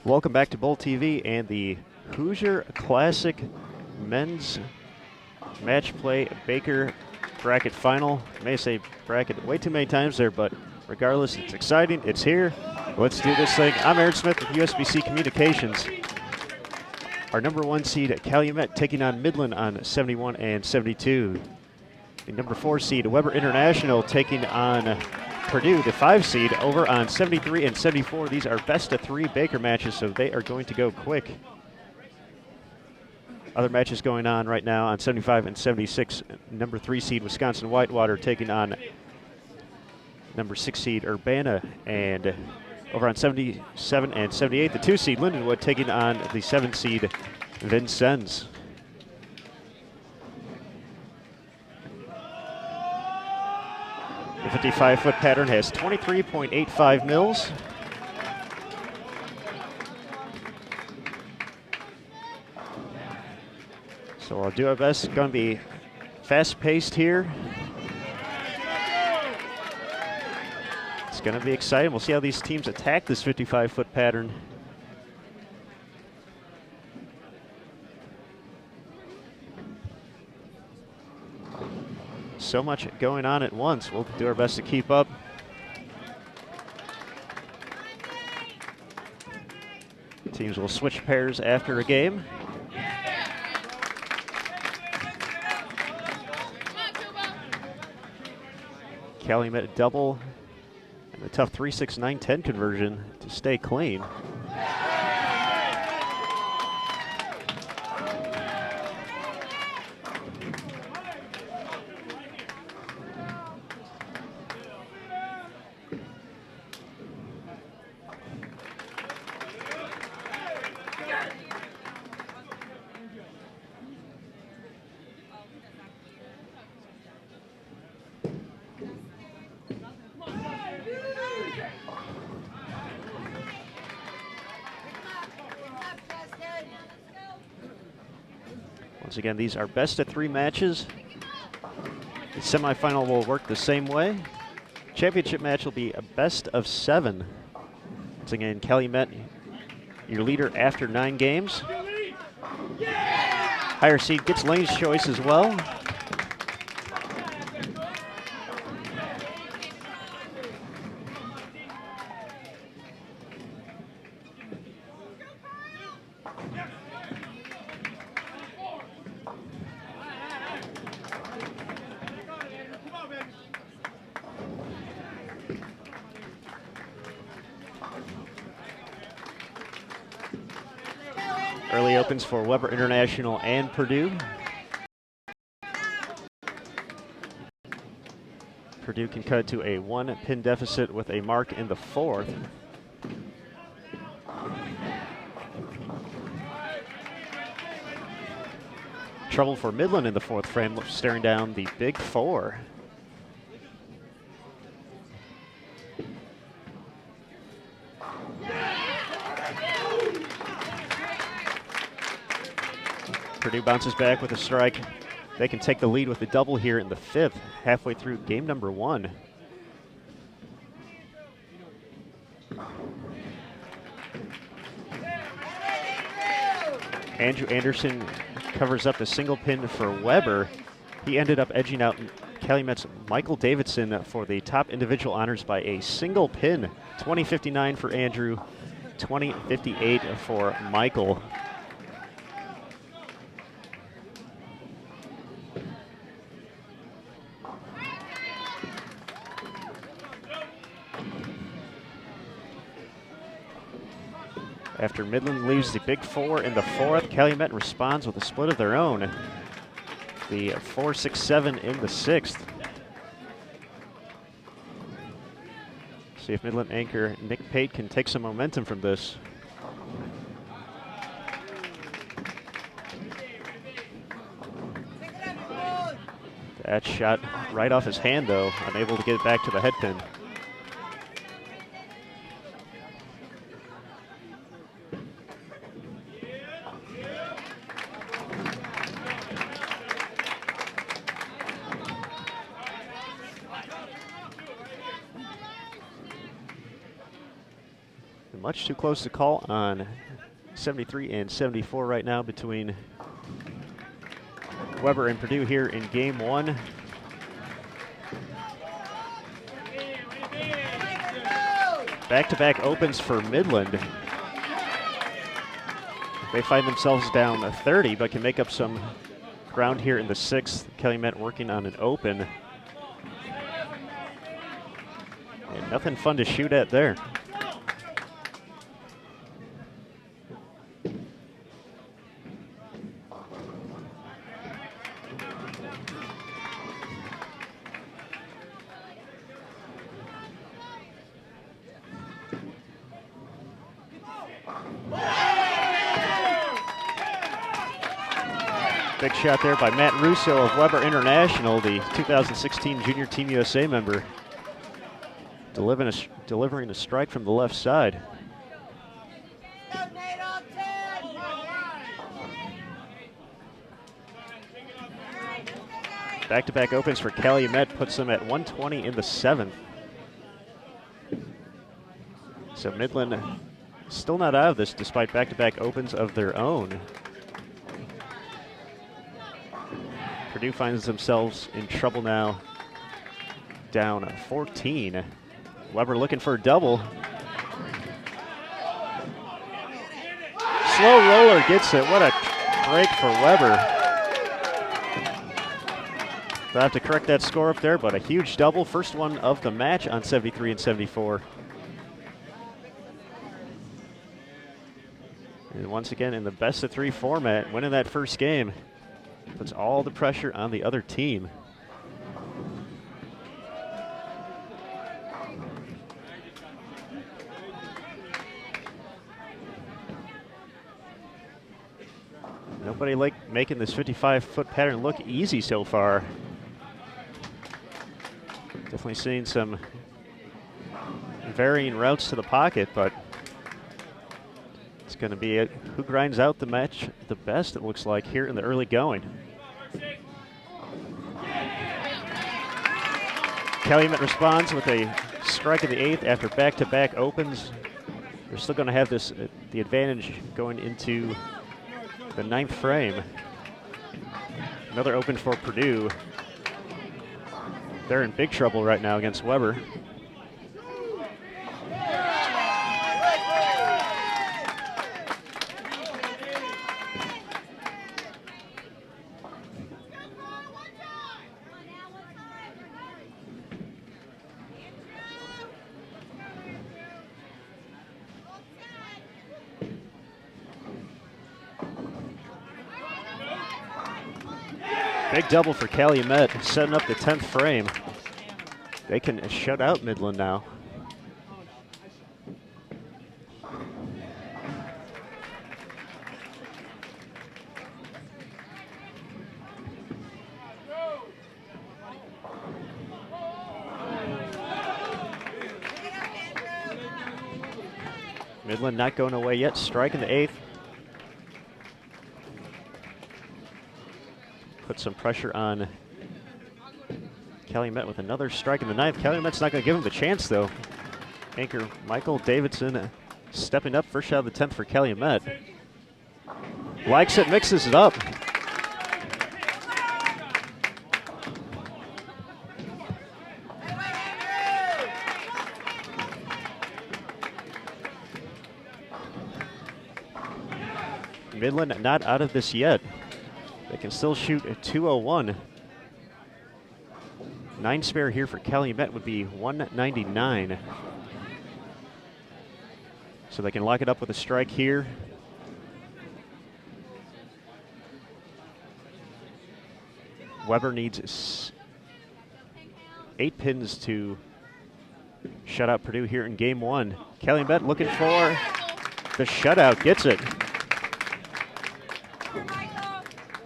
Welcome back to Bowl TV and the Hoosier Classic Men's Match Play Baker Bracket Final. I may say bracket way too many times there, but regardless, it's exciting. It's here. Let's do this thing. I'm Aaron Smith with USBC Communications. Our number 1 seed, Calumet, taking on Midland on 71 and 72. The number 4 seed, Weber International, taking on Purdue, the 5 seed, over on 73 and 74. These are best of 3 Baker matches, so they are going to go quick. Other matches going on right now on 75 and 76. Number 3 seed, Wisconsin Whitewater, taking on number 6 seed, Urbana, and over on 77 and 78, the 2 seed, Lindenwood, taking on the 7 seed, Vincennes. The 55-foot pattern has 23.85 mils. So I'll do our best. It's going to be fast-paced here. It's going to be exciting. We'll see how these teams attack this 55-foot pattern. So much going on at once. We'll do our best to keep up. Teams will switch pairs after a game. Calumet double and a tough 3.6910 conversion to stay clean. Once again, these are best of 3 matches. The semifinal will work the same way. Championship match will be a best of 7. Once again, Calumet, your leader after 9 games. Higher seed gets lane's choice as well. Early opens for Weber International and Purdue. Purdue can cut to a 1-pin deficit with a mark in the 4th. Trouble for Midland in the 4th frame, staring down the big 4. Purdue bounces back with a strike. They can take the lead with the double here in the 5th, halfway through game number 1. Andrew Anderson covers up the single pin for Weber. He ended up edging out Calumet's Michael Davidson for the top individual honors by a single pin. 20.59 for Andrew, 20.58 for Michael. After Midland leaves the big four in the fourth, Calumet responds with a split of their own. The 4-6-7 in the sixth. See if Midland anchor Nick Pate can take some momentum from this. That shot right off his hand, though, unable to get it back to the head pin. Much too close to call on 73 and 74 right now between Weber and Purdue here in game one. Back-to-back opens for Midland. They find themselves down 30, but can make up some ground here in the sixth. Calumet working on an open. And nothing fun to shoot at there. Big shot there by Matt Russo of Weber International, the 2016 Junior Team USA member, delivering a strike from the left side. Back-to-back opens for Calumet, puts them at 120 in the seventh. So Midland still not out of this despite back-to-back opens of their own. Purdue finds themselves in trouble now, down 14. Weber looking for a double. Slow roller gets it. What a break for Weber. They'll have to correct that score up there, but a huge double. First one of the match on 73 and 74. And once again, in the best-of-3 format, winning that first game puts all the pressure on the other team. Nobody like making this 55-foot pattern look easy so far. Definitely seeing some varying routes to the pocket, but it's going to be who grinds out the match the best, it looks like, here in the early going. Calumet responds with a strike in the eighth after back-to-back opens. They're still going to have this the advantage going into the ninth frame. Another open for Purdue. They're in big trouble right now against Weber. Big double for Calumet, setting up the 10th frame. They can shut out Midland now. Midland not going away yet, striking the eighth. Put some pressure on Calumet with another strike in the ninth. Calumet's not going to give him the chance, though. Anchor Michael Davidson stepping up. First shot of the 10th for Calumet. Likes it, mixes it up. Midland not out of this yet. They can still shoot a 201. 9 spare here for Calumet would be 199. So they can lock it up with a strike here. Weber needs 8 pins to shut out Purdue here in game 1. Calumet looking for the shutout, gets it.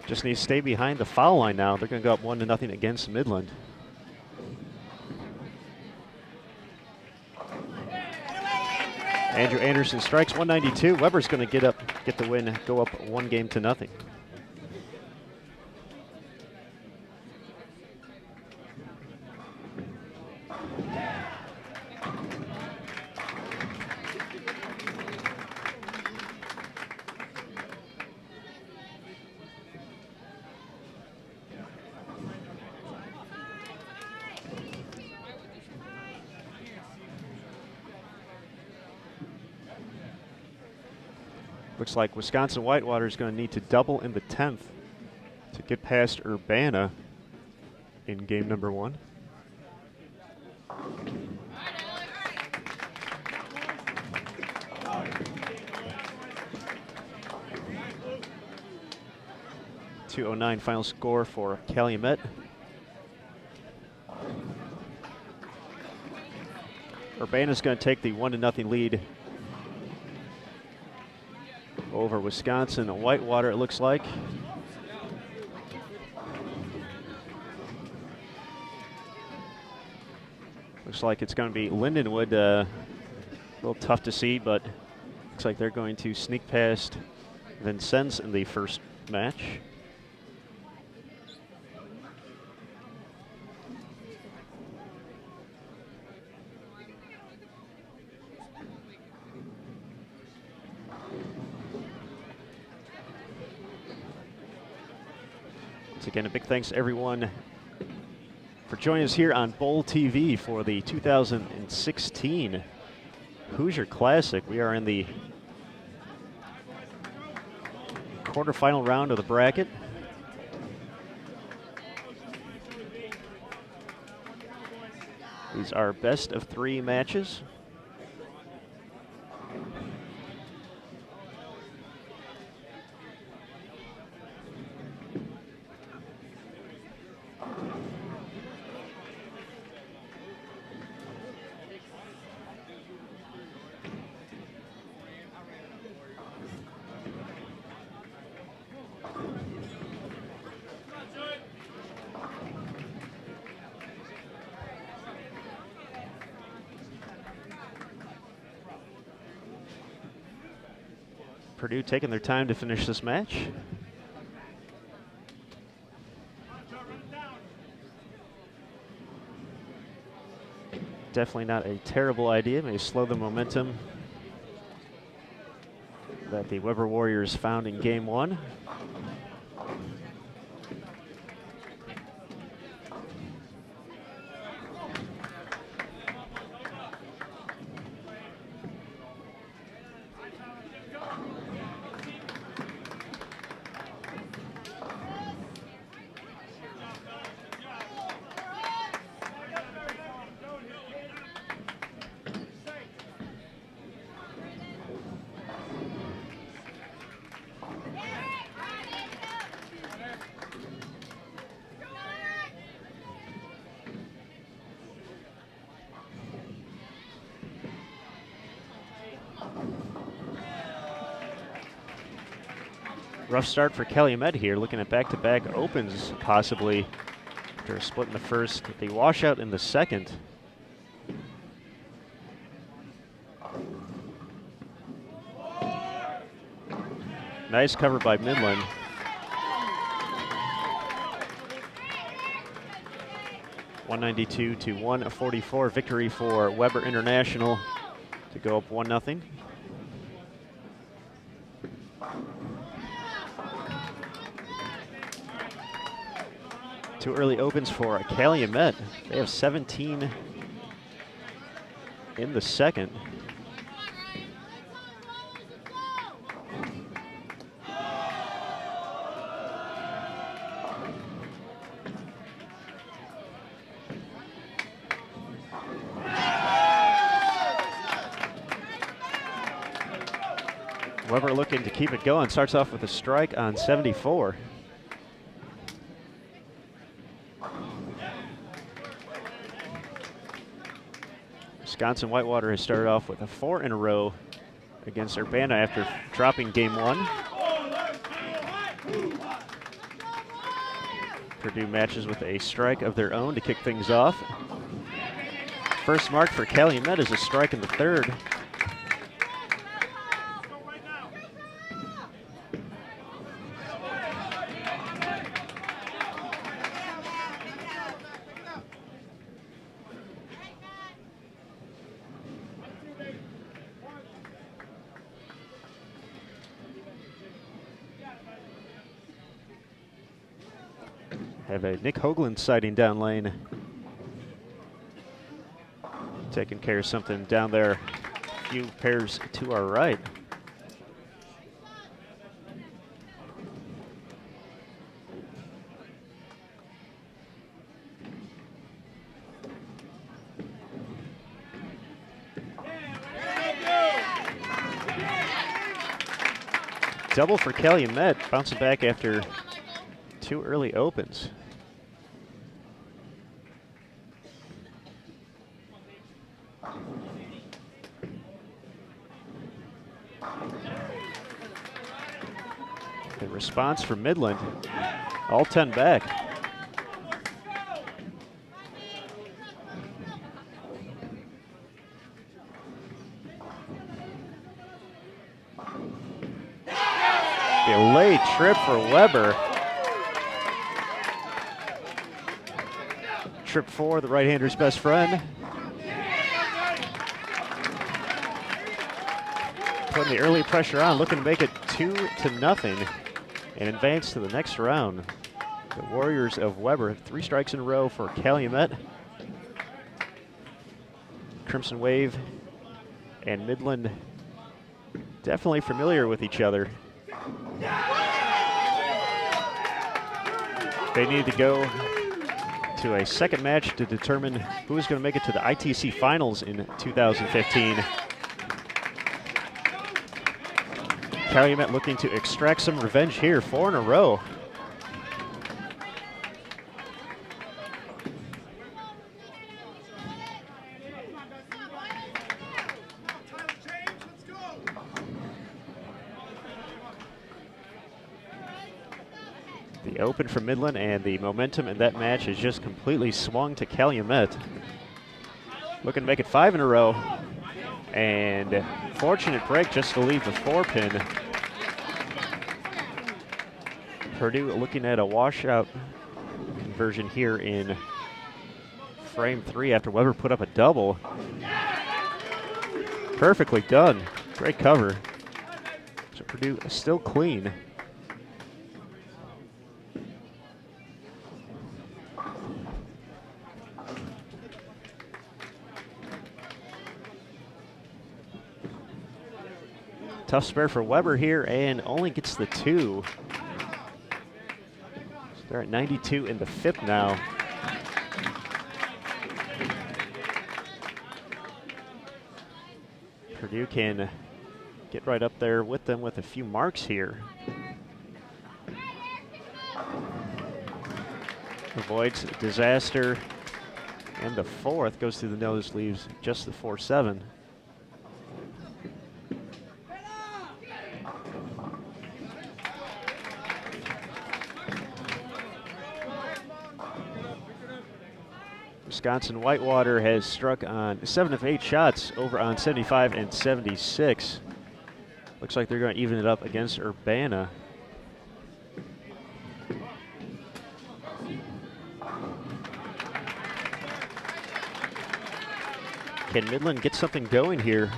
Just needs to stay behind the foul line now. They're going to go up 1-0 against Midland. Andrew Anderson strikes 192. Weber's going to get the win, go up 1-0. Looks like Wisconsin Whitewater is going to need to double in the 10th to get past Urbana in game number 1. .209 final score for Calumet. Urbana's going to take the 1-0 lead over Wisconsin Whitewater, it looks like. Looks like it's going to be Lindenwood. A little tough to see, but looks like they're going to sneak past Vincennes in the first match. Once again, a big thanks to everyone for joining us here on Bowl TV for the 2016 Hoosier Classic. We are in the quarterfinal round of the bracket. These are best of 3 matches. Purdue taking their time to finish this match. Definitely not a terrible idea. May slow the momentum that the Weber Warriors found in game 1. Rough start for Calumet here, looking at back-to-back opens possibly after a split in the first. The washout in the second. Nice cover by Midland. .192 to 144 victory for Weber International to go up 1-0. Two early opens for Calumet. They have 17 in the second. Weber looking to keep it going. Starts off with a strike on 74. Wisconsin Whitewater has started off with a 4 in a row against Urbana after dropping game 1. Purdue matches with a strike of their own to kick things off. First mark for Calumet is a strike in the 3rd. Have a Nick Hoagland sighting down lane. Taking care of something down there, a few pairs to our right. Double for Calumet, bouncing back after 2 early opens. The response from Midland, all 10 back. A late trip for Weber. Trip 4, the right-hander's best friend. Putting the early pressure on, looking to make it 2-0 and advance to the next round. The Warriors of Weber, 3 strikes in a row for Calumet. Crimson Wave and Midland definitely familiar with each other. They need to go to a second match to determine who is going to make it to the ITC Finals in 2015. Calumet looking to extract some revenge here, 4 in a row. The open for Midland, and the momentum in that match has just completely swung to Calumet. Looking to make it 5 in a row. And fortunate break just to leave the 4-pin. Purdue looking at a washout conversion here in frame 3 after Weber put up a double. Perfectly done. Great cover. So Purdue still clean. Tough spare for Weber here, and only gets the 2. So they're at 92 in the 5th now. Purdue can get right up there with them with a few marks here. Avoids disaster, and the 4th goes through the nose, leaves just the 4-7. Wisconsin Whitewater has struck on 7 of 8 shots over on 75 and 76. Looks like they're going to even it up against Urbana. Can Midland get something going here?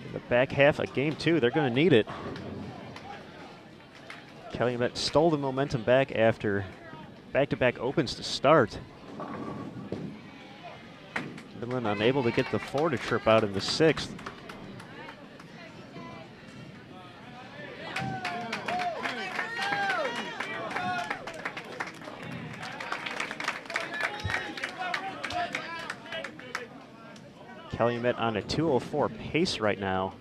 In the back half of game 2, they're going to need it. Calumet stole the momentum back after back-to-back opens to start. Midland unable to get the 4 to trip out in the 6th. Calumet on a 2:04 pace right now.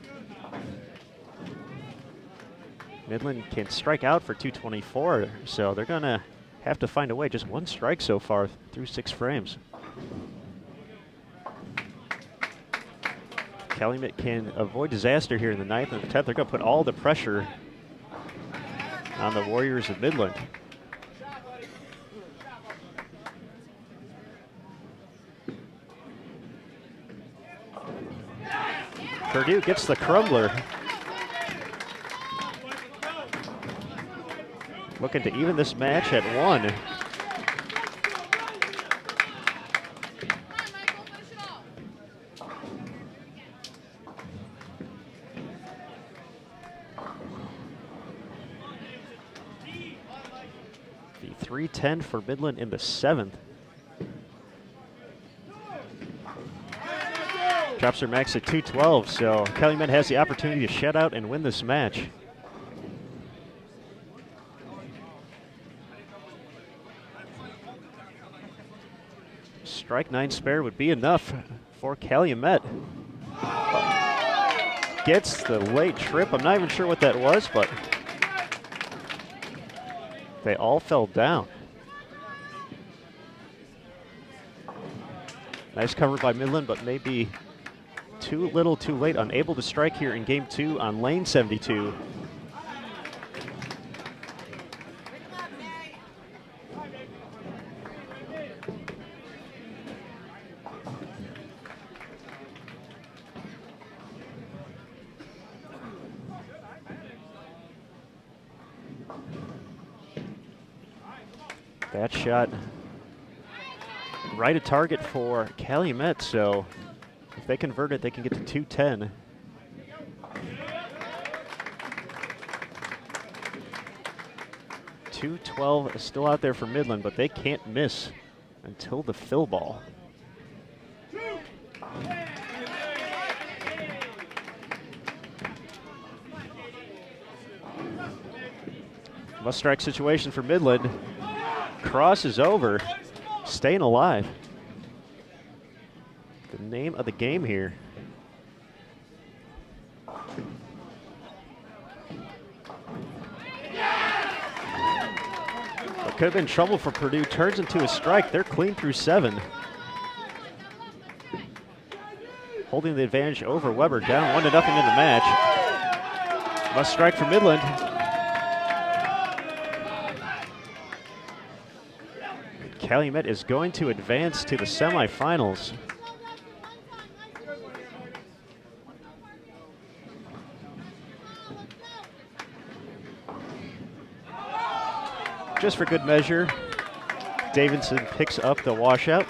Midland can strike out for 224, so they're going to have to find a way. Just one strike so far through 6 frames. Calumet can avoid disaster here in the 9th and the 10th. They're going to put all the pressure on the Warriors of Midland. Purdue gets the crumbler. Looking to even this match at 1. The 3:10 for Midland in the 7th. Drops their max at 212, so Calumet has the opportunity to shut out and win this match. Strike 9 spare would be enough for Calumet. Gets the late trip. I'm not even sure what that was, but they all fell down. Nice cover by Midland, but maybe too little too late. Unable to strike here in game 2 on lane 72. That shot right at target for Calumet, so if they convert it, they can get to 210. .212 is still out there for Midland, but they can't miss until the fill ball. Must strike situation for Midland. Cross is over, staying alive. The name of the game here. What could have been trouble for Purdue turns into a strike. They're clean through 7. Holding the advantage over Weber, down 1-0 in the match. Must strike for Midland. Calumet is going to advance to the semifinals. Just for good measure, Davidson picks up the washout.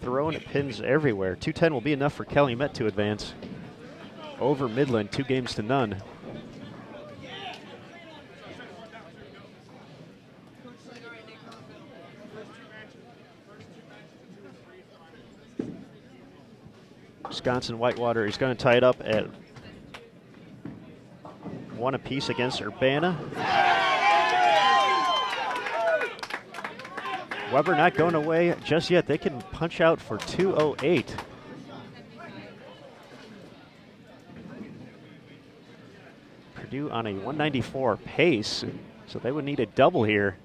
Throwing pins everywhere. 210 will be enough for Calumet to advance over Midland, 2-0. Wisconsin Whitewater is going to tie it up at 1 apiece against Urbana. Weber not going away just yet. They can punch out for 208. Purdue on a 194 pace, so they would need a double here.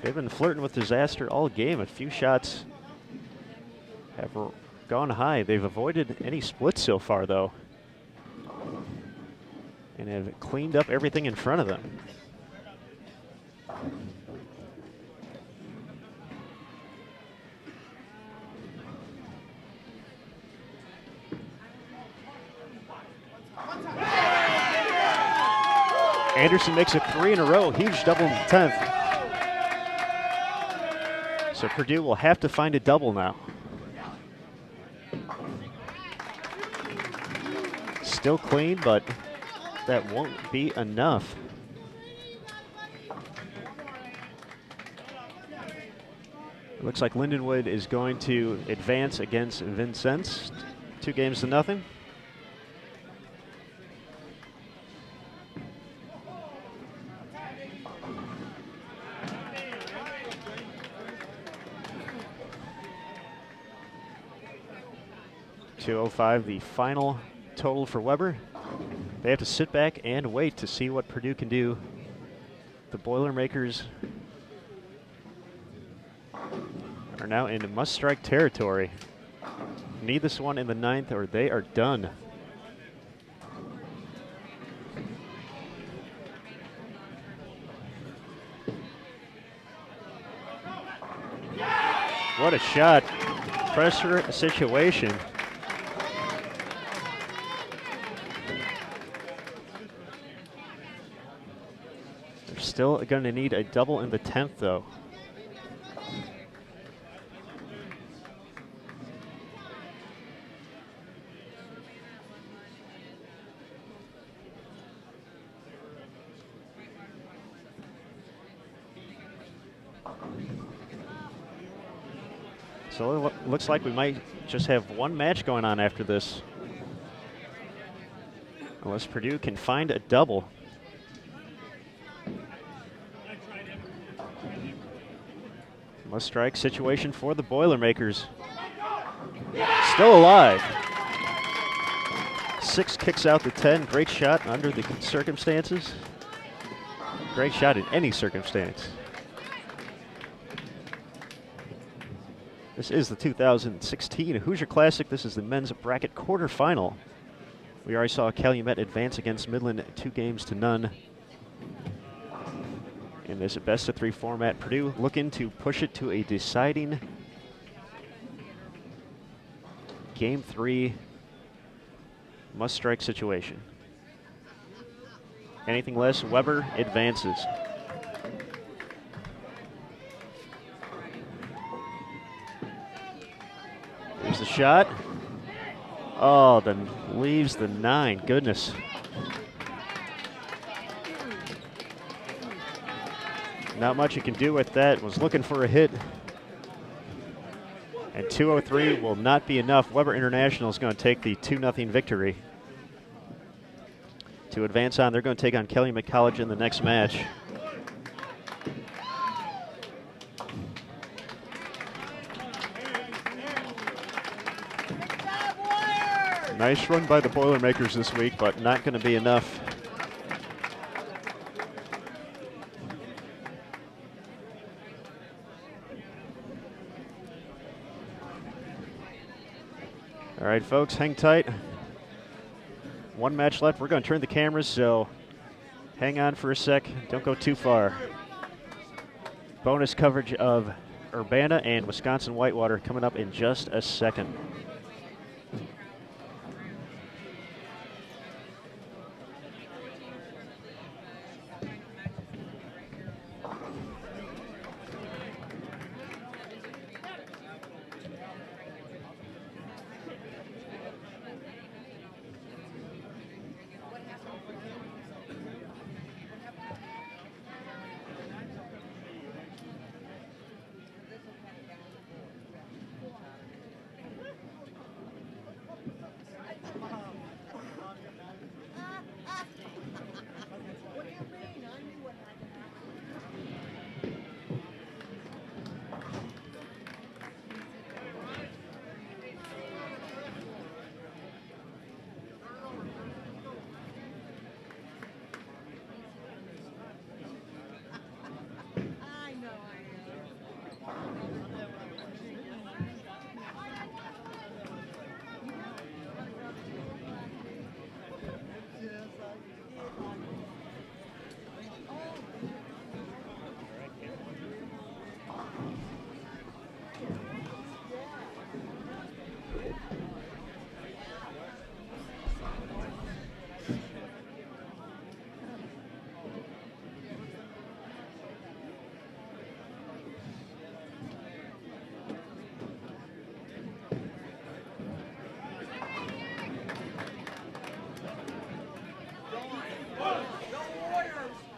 They've been flirting with disaster all game. A few shots have gone high. They've avoided any splits so far, though, and have cleaned up everything in front of them. Anderson makes it 3 in a row. Huge double in the 10th. So Purdue will have to find a double now. Still clean, but that won't be enough. It looks like Lindenwood is going to advance against Vincennes, 2-0. 2:05, the final total for Weber. They have to sit back and wait to see what Purdue can do. The Boilermakers are now in must-strike territory. Need this one in the 9th or they are done. What a shot. Pressure situation. They're still going to need a double in the 10th, though. So it looks like we might just have one match going on after this. Unless Purdue can find a double. Must strike situation for the Boilermakers. Still alive. 6 kicks out the 10. Great shot under the circumstances. Great shot in any circumstance. This is the 2016 Hoosier Classic. This is the men's bracket quarterfinal. We already saw Calumet advance against Midland 2-0. In this best-of-3 format, Purdue looking to push it to a deciding Game 3 must-strike situation. Anything less, Weber advances. Here's the shot. Oh, then leaves the 9. Goodness. Not much you can do with that. Was looking for a hit. And 2:03 will not be enough. Weber International is going to take the 2-0 victory. To advance on, they're going to take on Calumet College in the next match. Nice run by the Boilermakers this week, but not going to be enough. All right, folks, hang tight. One match left. We're going to turn the cameras, so hang on for a sec. Don't go too far. Bonus coverage of Urbana and Wisconsin Whitewater coming up in just a second.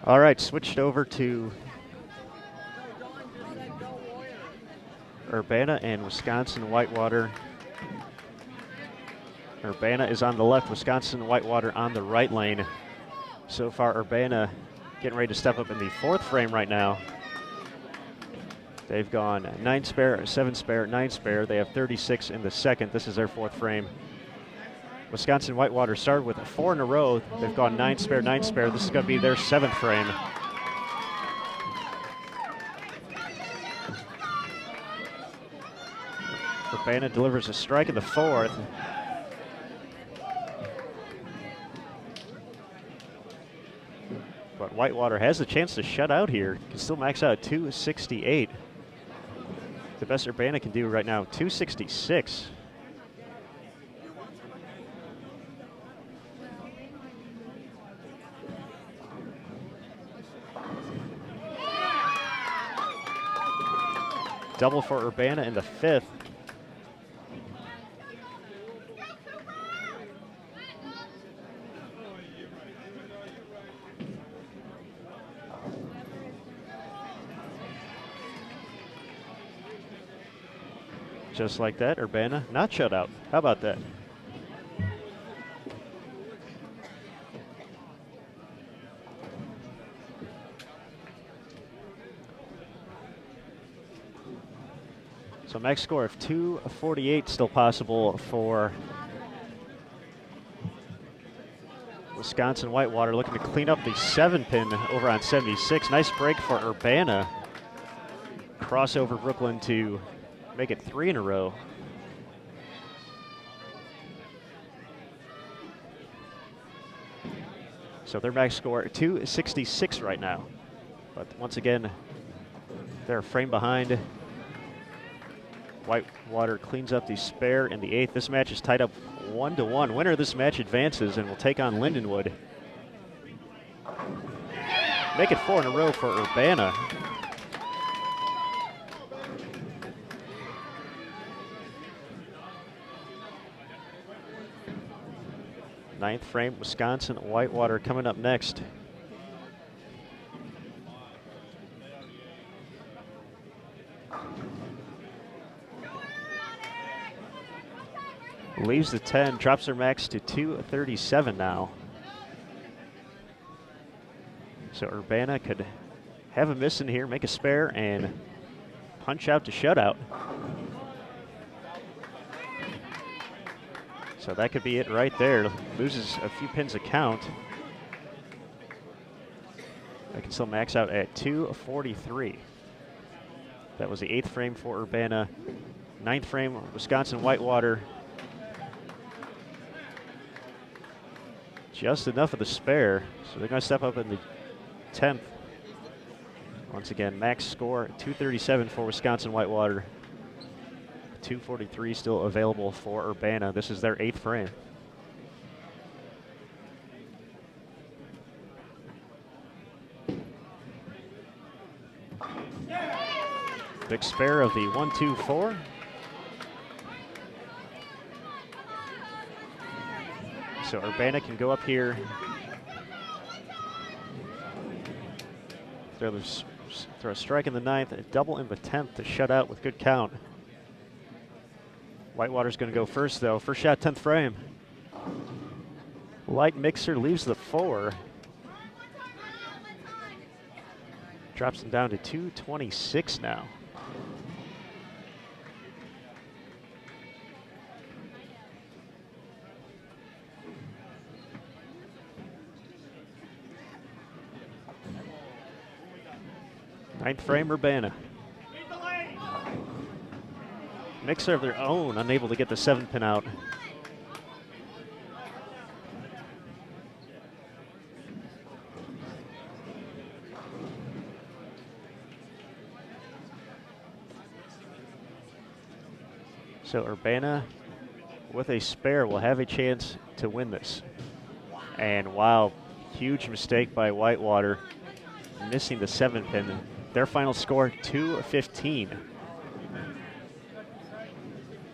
All right, switched over to Urbana and Wisconsin Whitewater. Urbana is on the left, Wisconsin Whitewater on the right lane. So far, Urbana getting ready to step up in the 4th frame right now. They've gone 9 spare, 7 spare, 9 spare. They have 36 in the second. This is their 4th frame. Wisconsin Whitewater started with 4 in a row. They've gone 9 spare, 9 spare. This is going to be their 7th frame. Urbana delivers a strike in the 4th. But Whitewater has the chance to shut out here. Can still max out at 268. The best Urbana can do right now, 266. Double for Urbana in the 5th. Just like that, Urbana not shut out. How about that? So max score of 248 still possible for Wisconsin Whitewater, looking to clean up the 7-pin over on 76. Nice break for Urbana. Crossover Brooklyn to make it 3 in a row. So their max score 266 right now. But once again, they're a frame behind. Whitewater cleans up the spare in the 8th. This match is tied up 1-1. Winner of this match advances and will take on Lindenwood. Make it 4 in a row for Urbana. Ninth frame, Wisconsin Whitewater coming up next. Leaves the 10, drops their max to 237 now. So Urbana could have a miss in here, make a spare, and punch out to shutout. So that could be it right there. Loses a few pins a count. They can still max out at 243. That was the 8th frame for Urbana. 9th frame, Wisconsin Whitewater. Just enough of the spare, so they're going to step up in the 10th. Once again, max score 237 for Wisconsin Whitewater. 243 still available for Urbana. This is their 8th frame. Big spare of the 1-2-4. So Urbana can go up here, throw a strike in the 9th, a double in the 10th to shut out with good count. Whitewater's going to go first, though. First shot, 10th frame. Light mixer leaves the 4. Drops them down to 226 now. Ninth frame, Urbana. Mixer of their own, unable to get the 7-pin out. So Urbana, with a spare, will have a chance to win this. And wow, huge mistake by Whitewater, missing the 7-pin. Their final score, 215.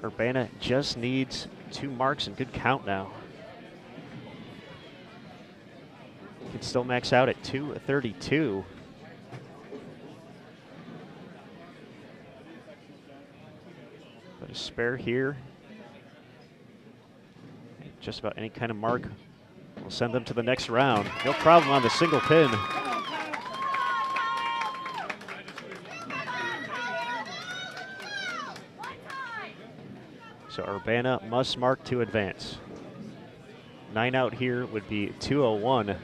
Urbana just needs 2 marks and good count now. Can still max out at 232. But a spare here. Just about any kind of mark will send them to the next round. No problem on the single pin. So Urbana must mark to advance. 9 out here would be 201,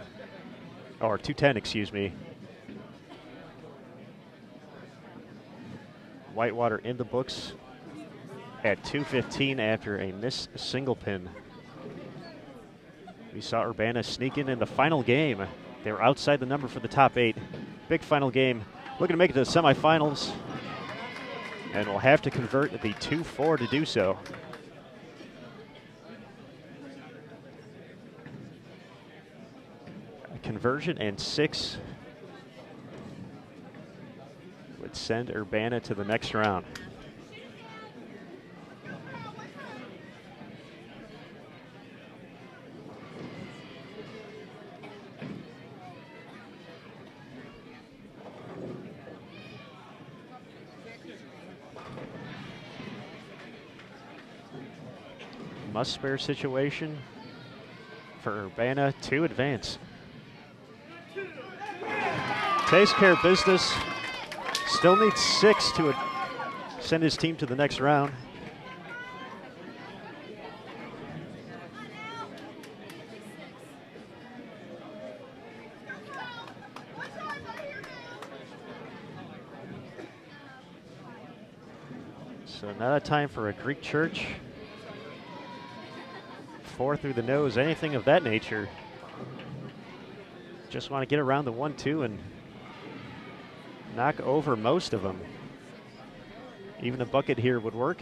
or 210, excuse me. Whitewater in the books at 215 after a missed single pin. We saw Urbana sneak in the final game. They were outside the number for the top 8. Big final game. Looking to make it to the semifinals. And will have to convert the 2-4 to do so. A conversion and 6 would send Urbana to the next round. Must-spare situation for Urbana to advance. Takes care of business. Still needs 6 to send his team to the next round. So not a time for a Greek church. 4 through the nose, anything of that nature. Just want to get around the 1-2 and knock over most of them. Even a bucket here would work.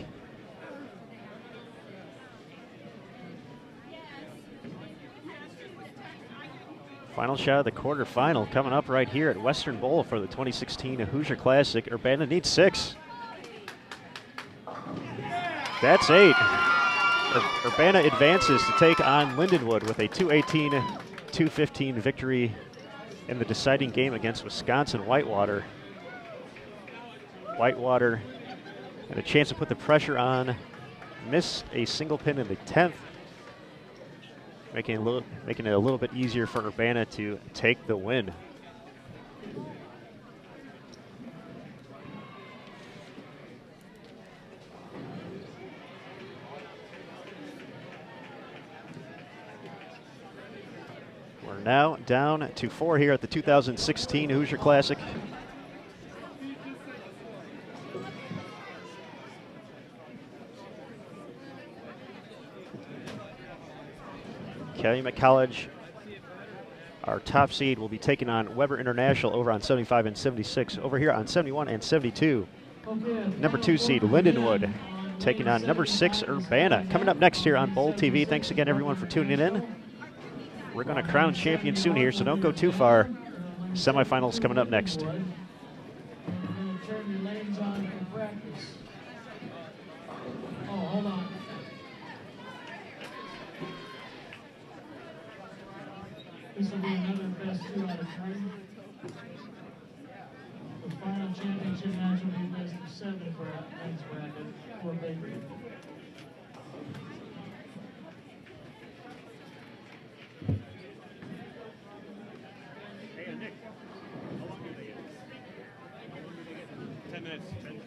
Final shot of the quarterfinal coming up right here at Western Bowl for the 2016 Hoosier Classic. Urbana needs 6. That's 8. Urbana advances to take on Lindenwood with a 218-215 victory in the deciding game against Wisconsin Whitewater. Whitewater had a chance to put the pressure on, missed a single pin in the 10th, making it a little bit easier for Urbana to take the win. We're now down to 4 here at the 2016 Hoosier Classic. Calumet College, our top seed, will be taking on Weber International over on 75 and 76. Over here on 71 and 72. Number 2 seed Lindenwood taking on number 6 Urbana. Coming up next here on Bowl TV. Thanks again, everyone, for tuning in. We're going to crown champion soon here, so don't go too far. Semifinals coming up next. This will be another best 2 out of 3. The final championship match will be best of 7 for men's bracket for Baker. Hey, Nick, how long do they get? 10 minutes. 10.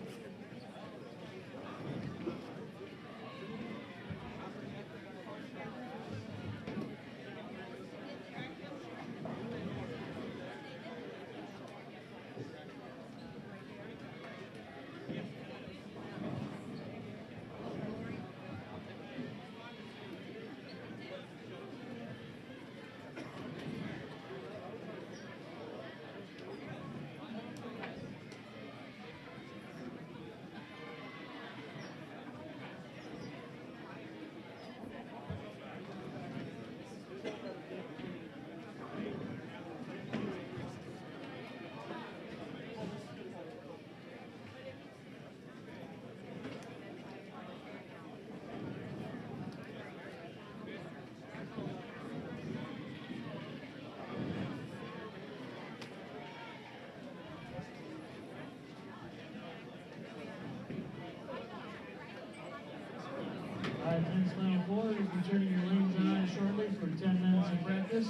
Men's final 4 is returning your lanes on shortly for 10 minutes of practice.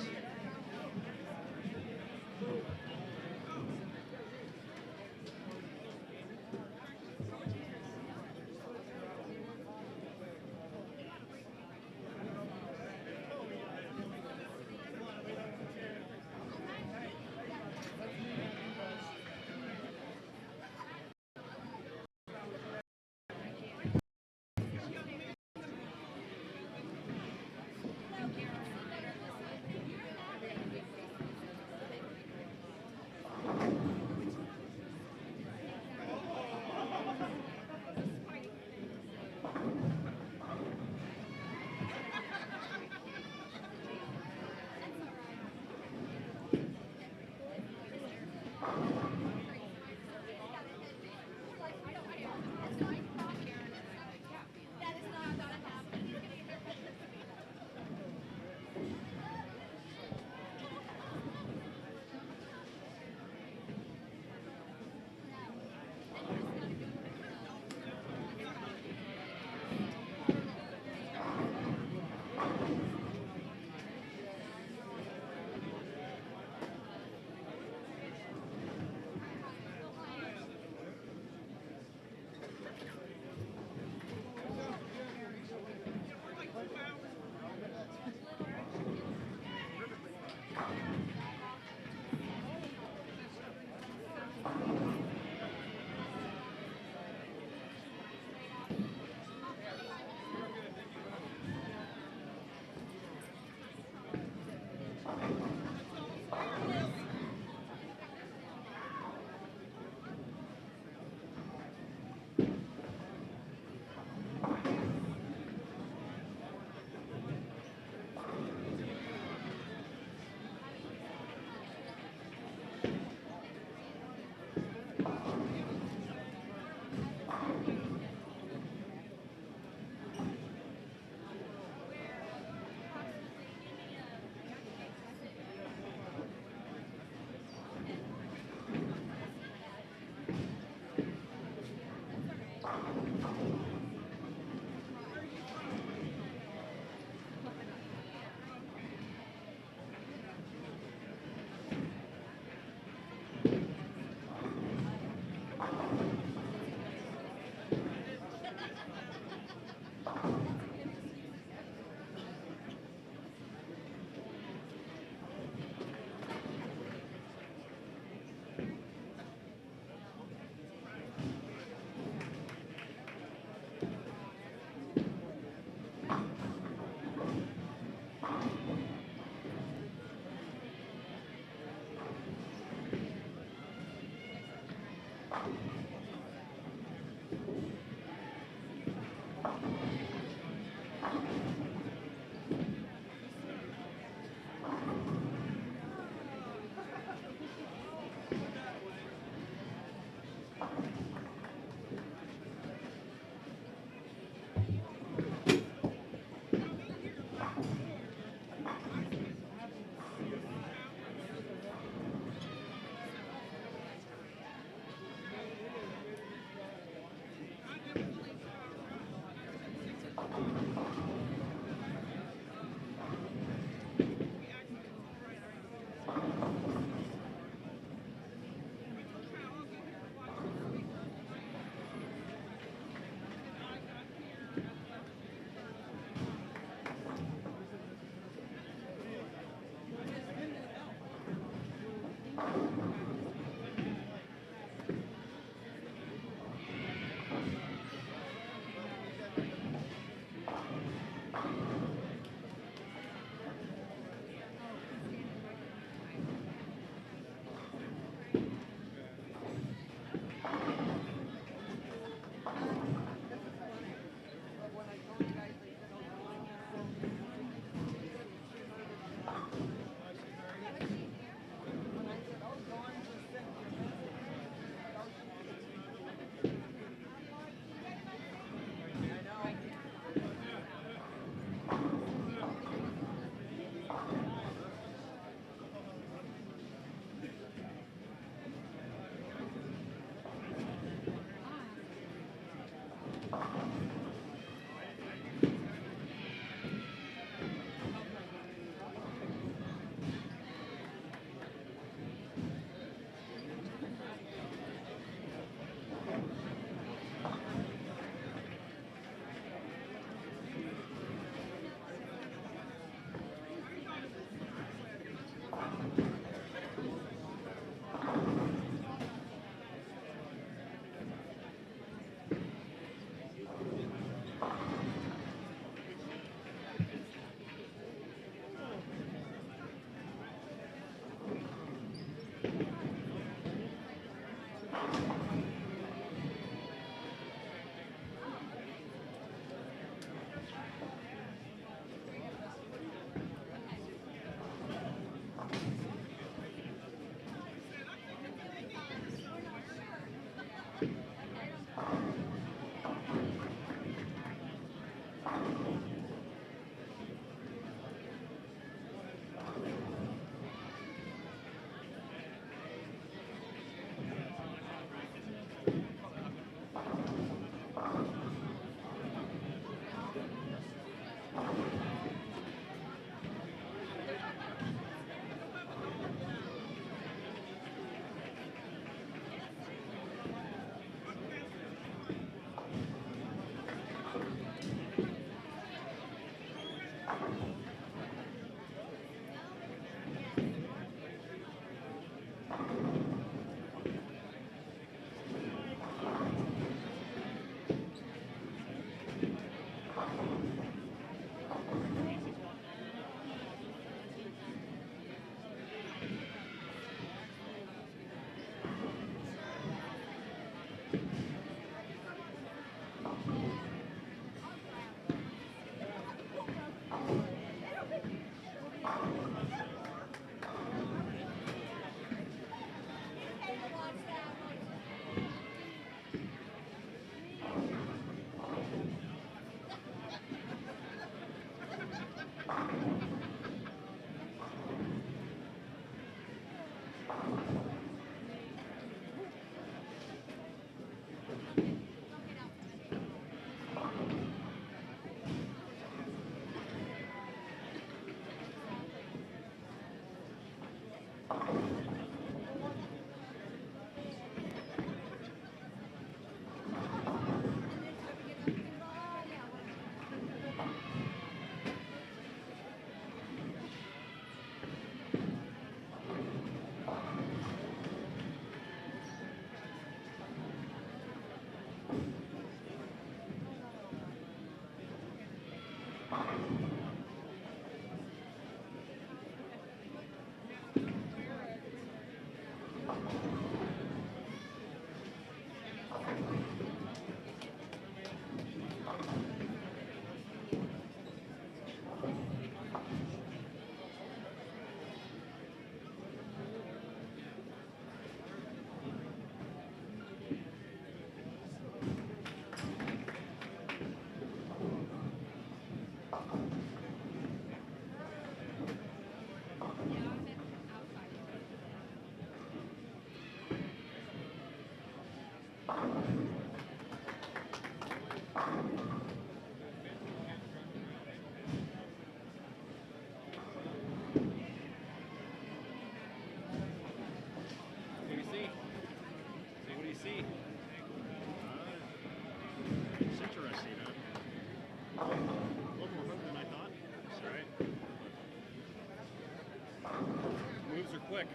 quick.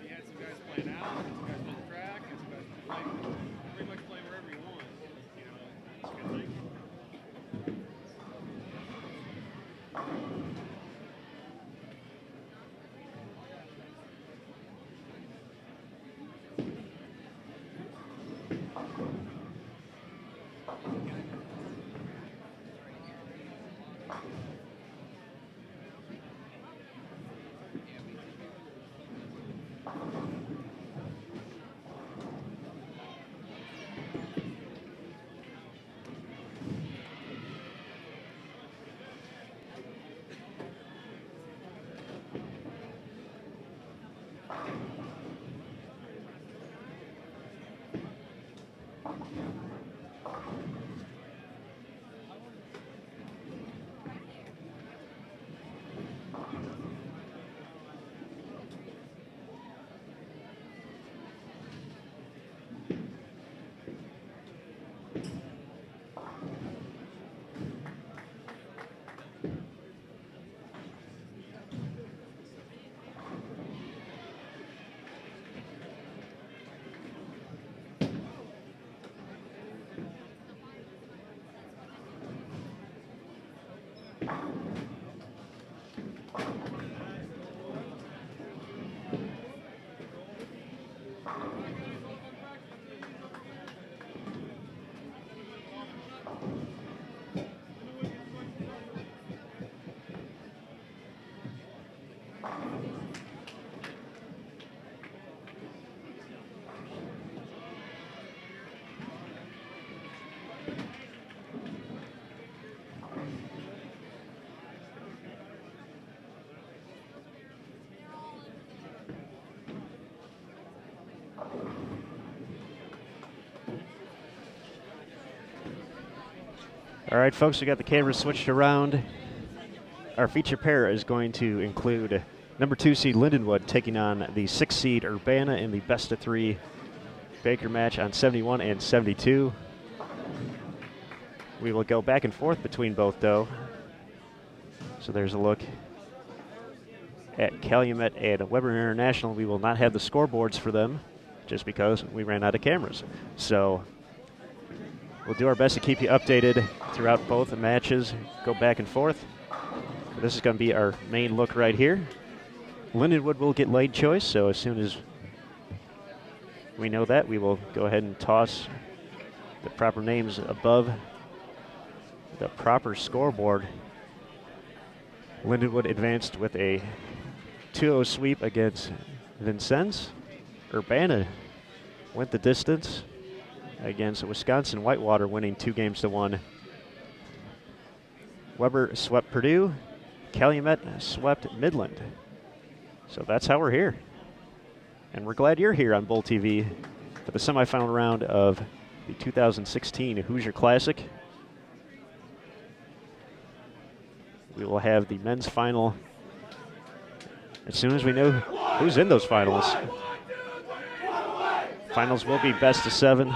You had some guys playing out, some guys on the track, and some guys playing, pretty much playing wherever you want. You know, it's a good thing. All right, folks, we got the cameras switched around. Our feature pair is going to include number 2 seed Lindenwood taking on the 6 seed Urbana in the best of 3 Baker match on 71 and 72. We will go back and forth between both, though. So there's a look at Calumet and Weber International. We will not have the scoreboards for them just because we ran out of cameras. So we'll do our best to keep you updated throughout both the matches, go back and forth. This is going to be our main look right here. Lindenwood will get lane choice, so as soon as we know that, we will go ahead and toss the proper names above the proper scoreboard. Lindenwood advanced with a 2-0 sweep against Vincennes. Urbana went the distance against Wisconsin Whitewater, winning 2-1. Weber swept Purdue. Calumet swept Midland. So that's how we're here. And we're glad you're here on Bull TV for the semifinal round of the 2016 Hoosier Classic. We will have the men's final as soon as we know who's in those finals. Finals will be best of 7.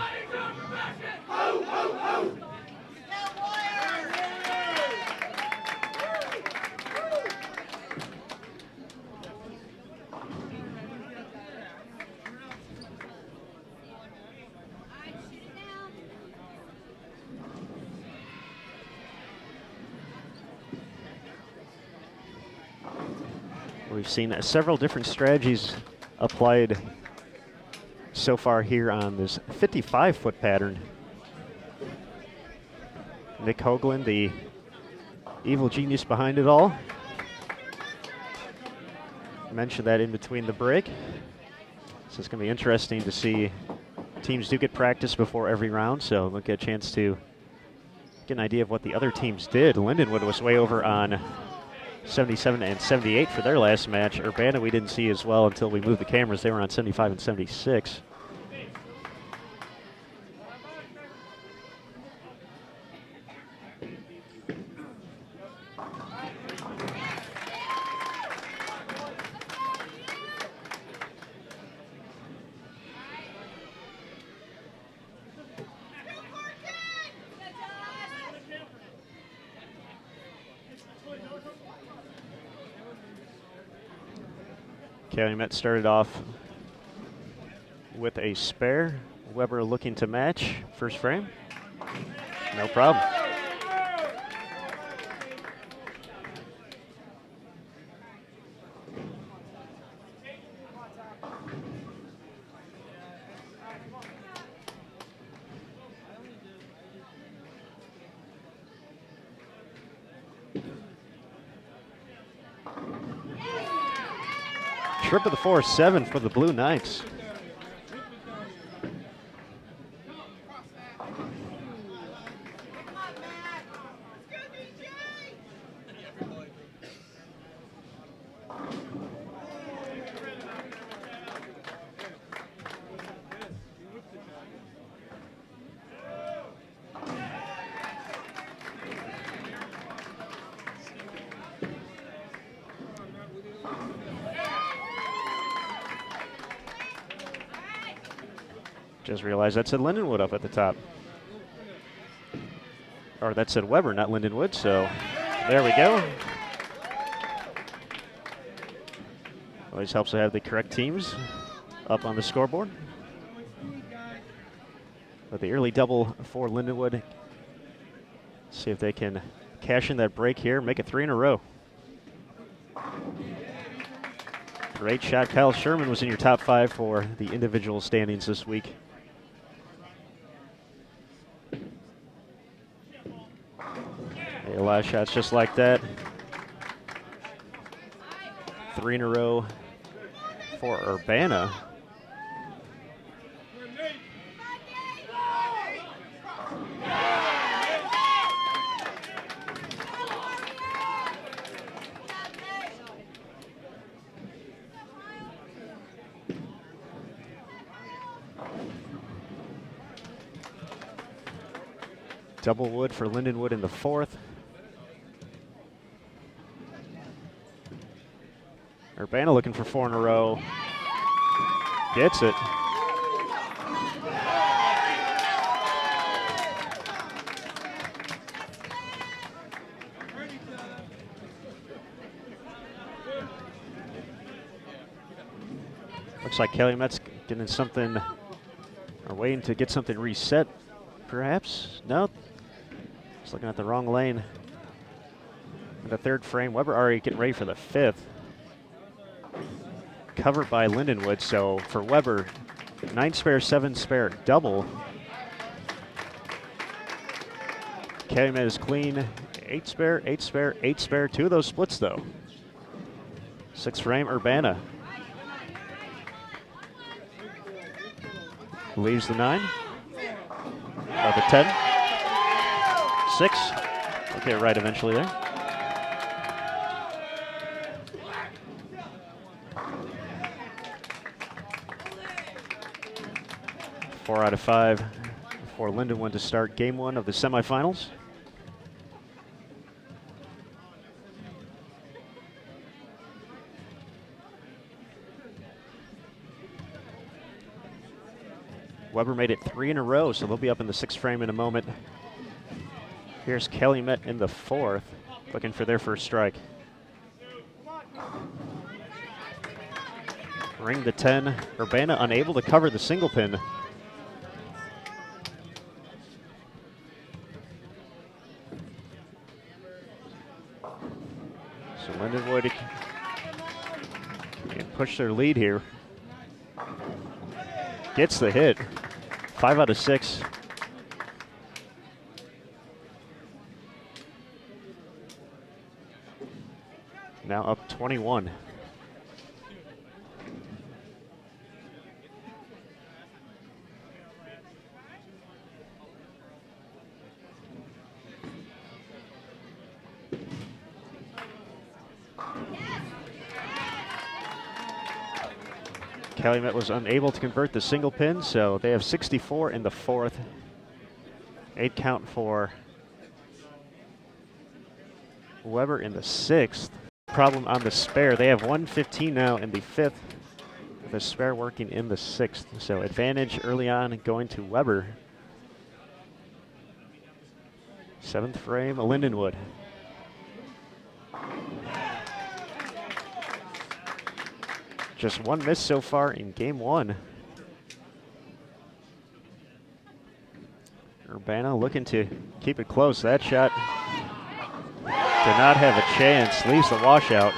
We've seen several different strategies applied so far here on this 55-foot pattern. Nick Hoagland, the evil genius behind it all, mentioned that in between the break. So it's going to be interesting to see. Teams do get practice before every round, so we'll get a chance to get an idea of what the other teams did. Lindenwood was way over on 77 and 78 for their last match. Urbana we didn't see as well until we moved the cameras. They were on 75 and 76. Calumet started off with a spare. Weber looking to match. First frame. No problem. Trip of the 4-7 for the Blue Knights. Just realized that said Lindenwood up at the top. Or that said Weber, not Lindenwood, so there we go. Always helps to have the correct teams up on the scoreboard. But the early double for Lindenwood. See if they can cash in that break here, make it 3 in a row. Great shot. Kyle Sherman was in your top 5 for the individual standings this week. A lot of shots just like that. 3 in a row for Urbana. Double wood for Lindenwood in the 4th. Urbana looking for 4 in a row. Gets it. Looks like Calumet's getting something, or waiting to get something reset, perhaps? No. Just looking at the wrong lane. In the 3rd frame, Weber already getting ready for the 5th. Covered by Lindenwood, so for Weber, 9 spare, 7 spare, double. Calumet is clean, 8 spare, 8 spare, 8 spare. 2 of those splits though. 6th frame, Urbana. Leaves the 9. Or the 10. 6. We'll get it right eventually there. 4 out of 5 for Lindenwood to start game 1 of the semifinals. Weber made it 3 in a row, so they'll be up in the 6th frame in a moment. Here's Calumet in the 4th, looking for their first strike. Ring the 10. Urbana unable to cover the single pin. So Lindenwood can push their lead here. Gets the hit. 5 out of 6. Now up 21. Calumet was unable to convert the single pin, so they have 64 in the 4th. 8 count for Weber in the 6th. Problem on the spare. They have 115 now in the 5th. The spare working in the 6th. So advantage early on going to Weber. 7th frame, Lindenwood. Just one miss so far in game one. Urbana looking to keep it close. That shot did not have a chance. Leaves the washout.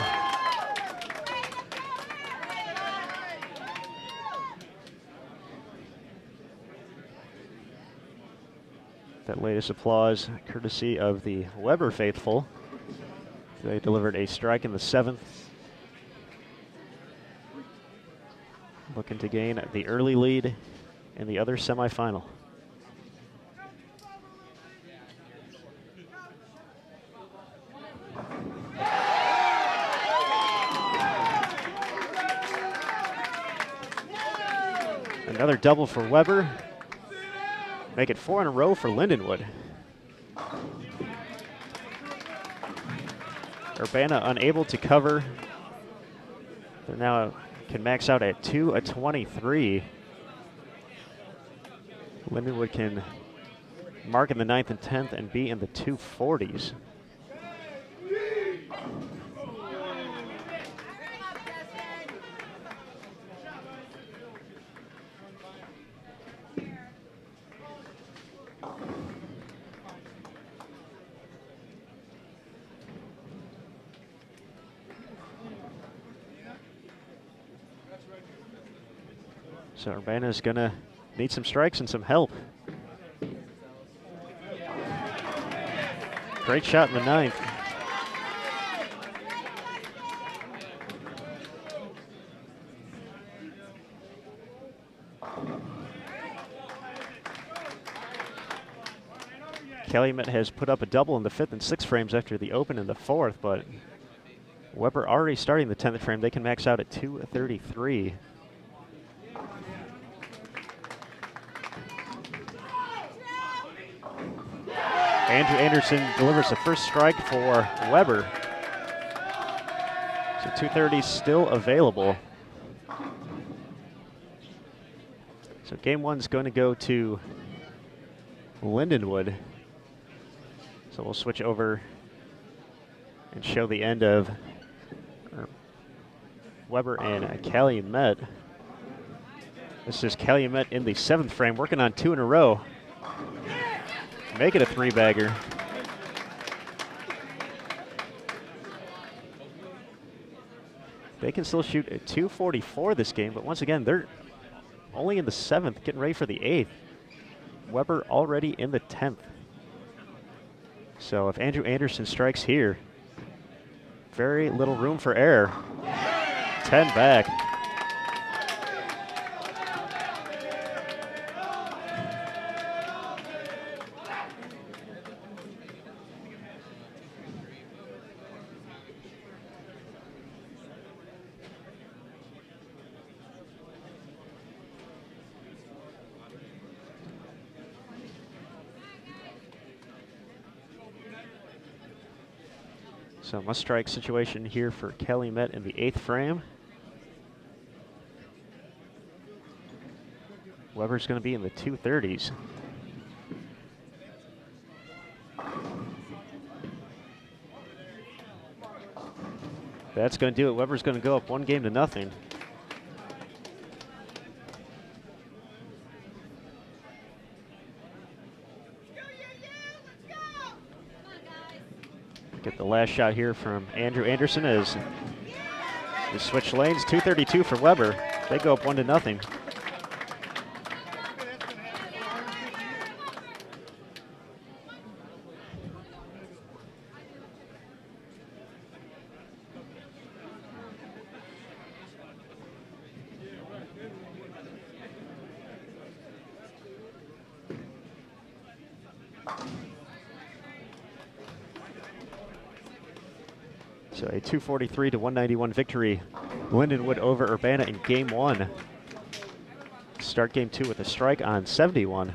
That latest applause courtesy of the Weber faithful. They delivered a strike in the 7th. Looking to gain the early lead in the other semifinal. Another double for Weber. Make it 4 in a row for Lindenwood. Urbana unable to cover. They now can max out at 2-23. Lindenwood can mark in the 9th and 10th and be in the 240s. So Urbana is going to need some strikes and some help. Great shot in the 9th. Calumet has put up a double in the 5th and 6th frames after the open in the 4th, but Weber already starting the 10th frame. They can max out at 233. Andrew Anderson delivers the first strike for Weber. So 230 still available. So game one's going to go to Lindenwood. So we'll switch over and show the end of Weber and Calumet. This is Calumet in the 7th frame, working on 2 in a row. Make it a 3-bagger. They can still shoot at 244 this game, but once again, they're only in the 7th, getting ready for the 8th. Weber already in the 10th. So if Andrew Anderson strikes here, very little room for error. 10 back. So must strike situation here for Calumet in the 8th frame. Weber's going to be in the 230s. That's going to do it. Weber's going to go up 1-0. Get the last shot here from Andrew Anderson as we switch lanes. 232 for Weber. They go up 1-0. So a 243-191 victory. Lindenwood over Urbana in game one. Start game two with a strike on 71.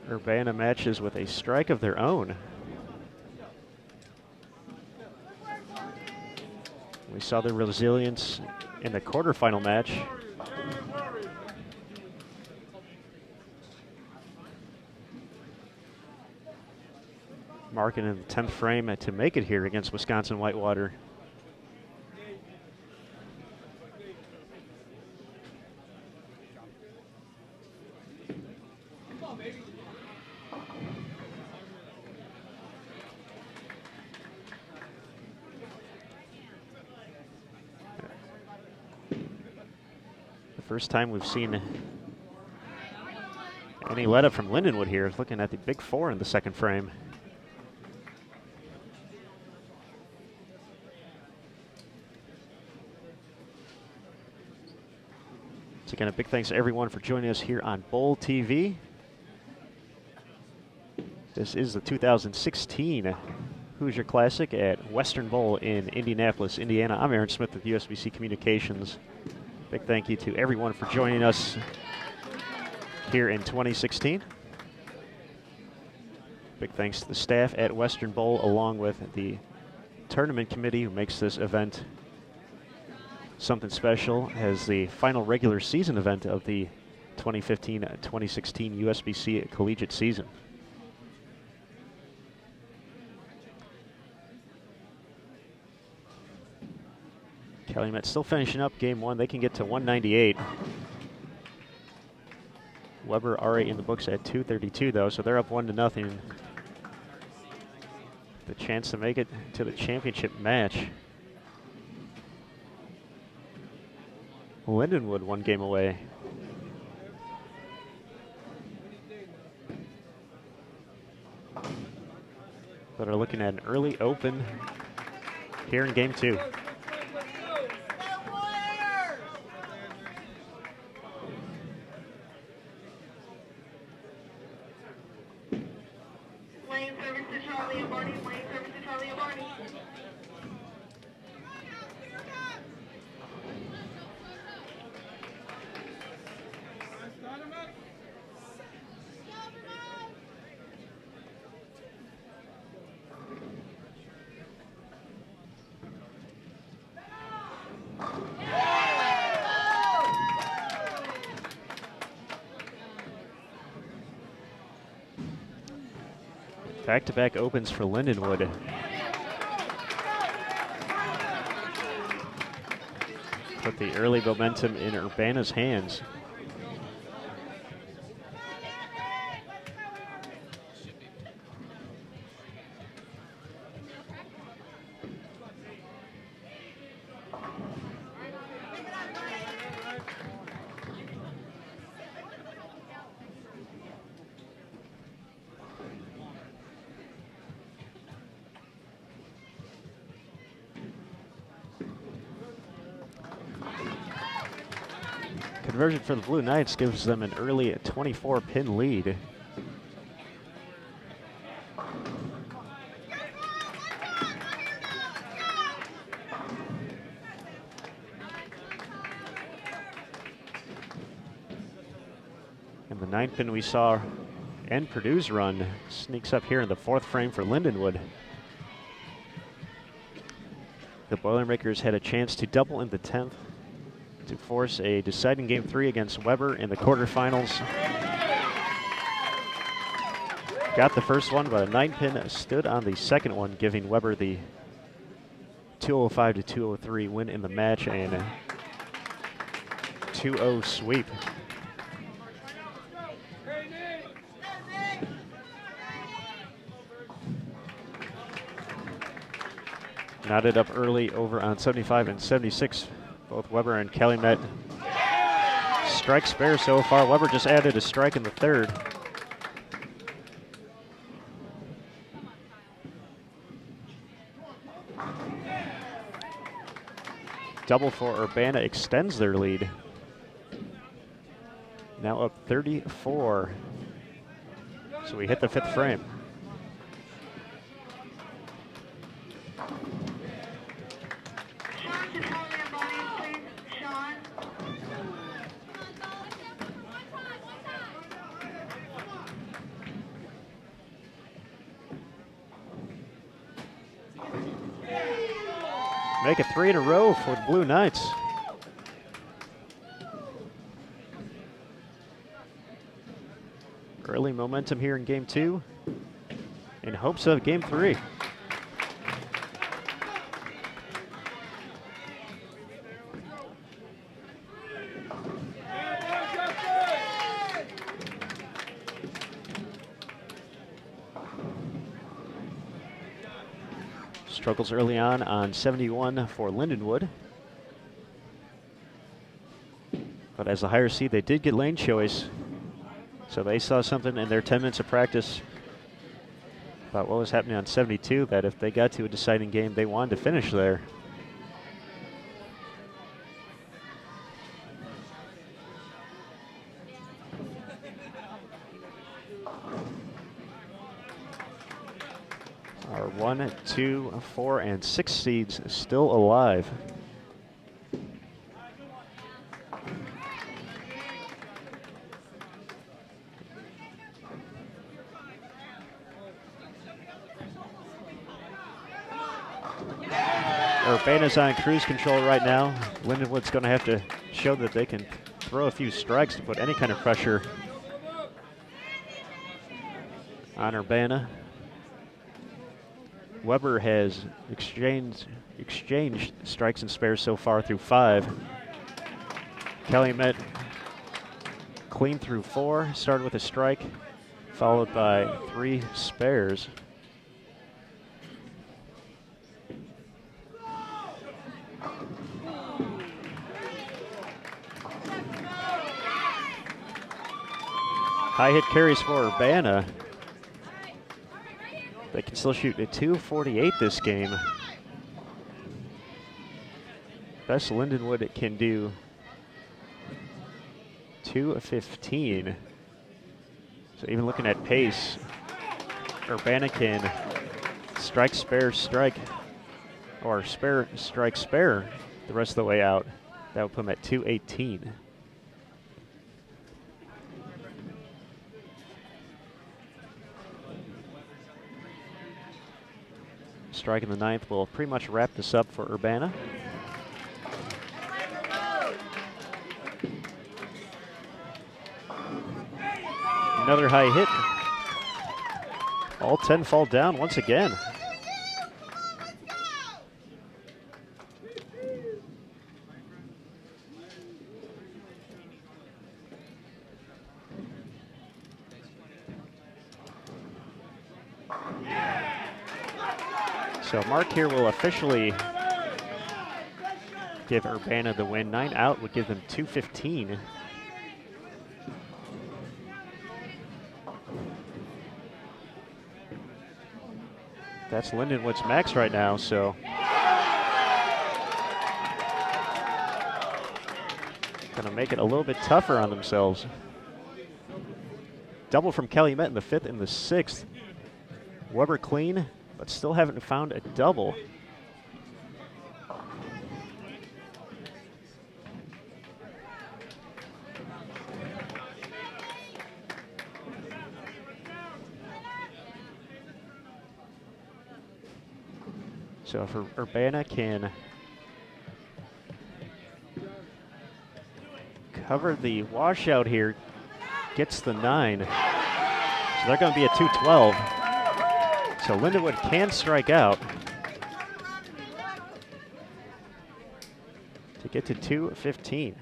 Urbana matches with a strike of their own. We saw their resilience in the quarterfinal match. marking in the 10th frame to make it here against Wisconsin Whitewater. The first time we've seen any let up from Lindenwood here, looking at the big 4 in the second frame. So again, a big thanks to everyone for joining us here on Bowl TV. This is the 2016 Hoosier Classic at Western Bowl in Indianapolis, Indiana. I'm Aaron Smith with USBC Communications. Big thank you to everyone for joining us here in 2016. Big thanks to the staff at Western Bowl, along with the tournament committee who makes this event something special as the final regular season event of the 2015-2016 USBC Collegiate season. Calumet still finishing up game 1. They can get to 198. Weber already in the books at 232 though, so they're up 1-0. The chance to make it to the championship match. Lindenwood 1 game away. But are looking at an early open here in game 2. Back-to-back opens for Lindenwood. Put the early momentum in Urbana's hands. Conversion for the Blue Knights gives them an early 24-pin lead. And the 9-pin we saw end Purdue's run sneaks up here in the 4th frame for Lindenwood. The Boilermakers had a chance to double in the 10th to force a deciding game 3 against Weber in the quarterfinals. Got the first one, but a 9-pin stood on the second one, giving Weber the 205-203 win in the match and a 2-0 sweep. Knotted up early over on 75 and 76. Both Weber and Calumet strike spare so far. Weber just added a strike in the 3rd. Double for Urbana extends their lead. Now up 34. So we hit the 5th frame. Make it 3 in a row for the Blue Knights. Early momentum here in game 2. in hopes of game 3. Struggles early on 71 for Lindenwood. But as a higher seed, they did get lane choice. So they saw something in their 10 minutes of practice about what was happening on 72, that if they got to a deciding game, they wanted to finish there. Our 1, 2, 4, and 6 seeds still alive. Urbana's on cruise control right now. Lindenwood's going to have to show that they can throw a few strikes to put any kind of pressure on Urbana. Weber has exchanged strikes and spares so far through 5. Calumet clean through 4, started with a strike, followed by 3 spares. High hit carries for Urbana. They can still shoot a .248 this game. Best Lindenwood can do .215. So even looking at pace, Urbana can strike, spare, strike, or spare, strike, spare the rest of the way out. That would put them at .218. Strike in the 9th will pretty much wrap this up for Urbana. Another high hit. All 10 fall down once again. So Mark here will officially give Urbana the win. 9 out would give them .215. That's Lindenwood's max right now, so gonna make it a little bit tougher on themselves. Double from Calumet in the 5th and the 6th. Weber clean, but still haven't found a double. So if Urbana can cover the washout here, gets the 9. So they're going to be at .212. So Lindenwood can strike out to get to .215.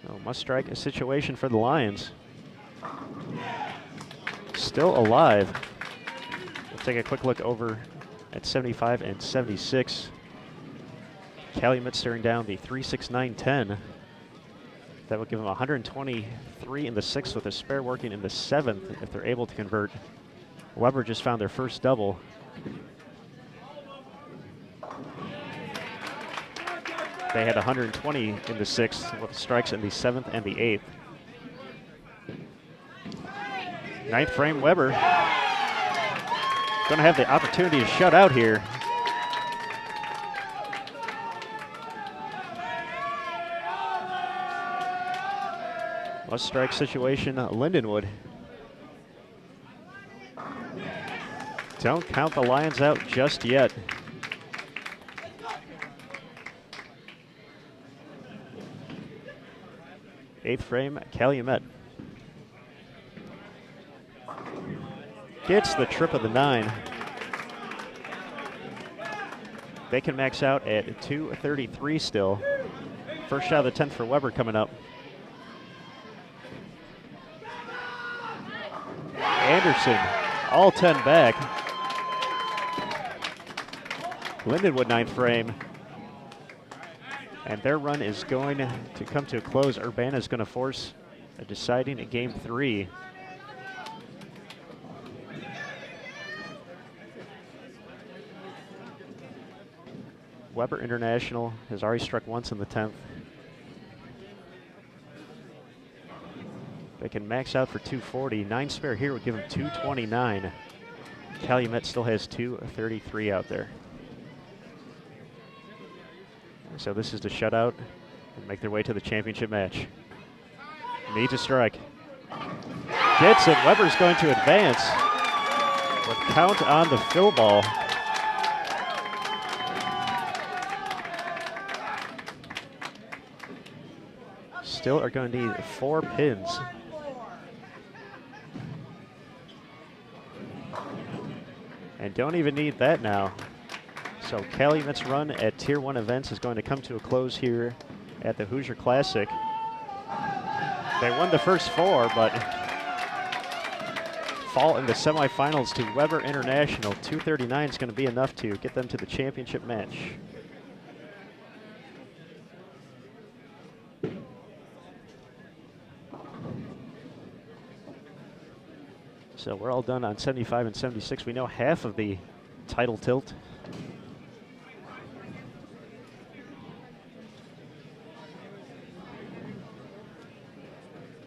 Oh, must strike a situation for the Lions. Still alive. We'll take a quick look over at 75 and 76. Calumet staring down the 369.10. That would give them 123 in the 6th with a spare working in the 7th if they're able to convert. Weber just found their first double. They had 120 in the 6th with strikes in the 7th and the 8th. 9th frame, Weber going to have the opportunity to shut out here. Must strike situation, Lindenwood. Don't count the Lions out just yet. Eighth frame, Calumet. Gets the trip of the 9. They can max out at 2:33 still. First shot of the 10th for Weber coming up. Anderson, all 10 back. Lindenwood 9th frame. And their run is going to come to a close. Urbana is going to force a deciding game 3. Weber International has already struck once in the 10th. They can max out for 240. 9 spare here would give them 229. Calumet still has 233 out there. So this is to shut out and make their way to the championship match. Needs a strike. Gets it. Weber's going to advance with count on the fill ball. Still are going to need 4 pins. And don't even need that now. So Calumet's run at Tier 1 events is going to come to a close here at the Hoosier Classic. They won the first 4, but fall in the semifinals to Weber International. 239 is going to be enough to get them to the championship match. So we're all done on 75 and 76. We know half of the title tilt.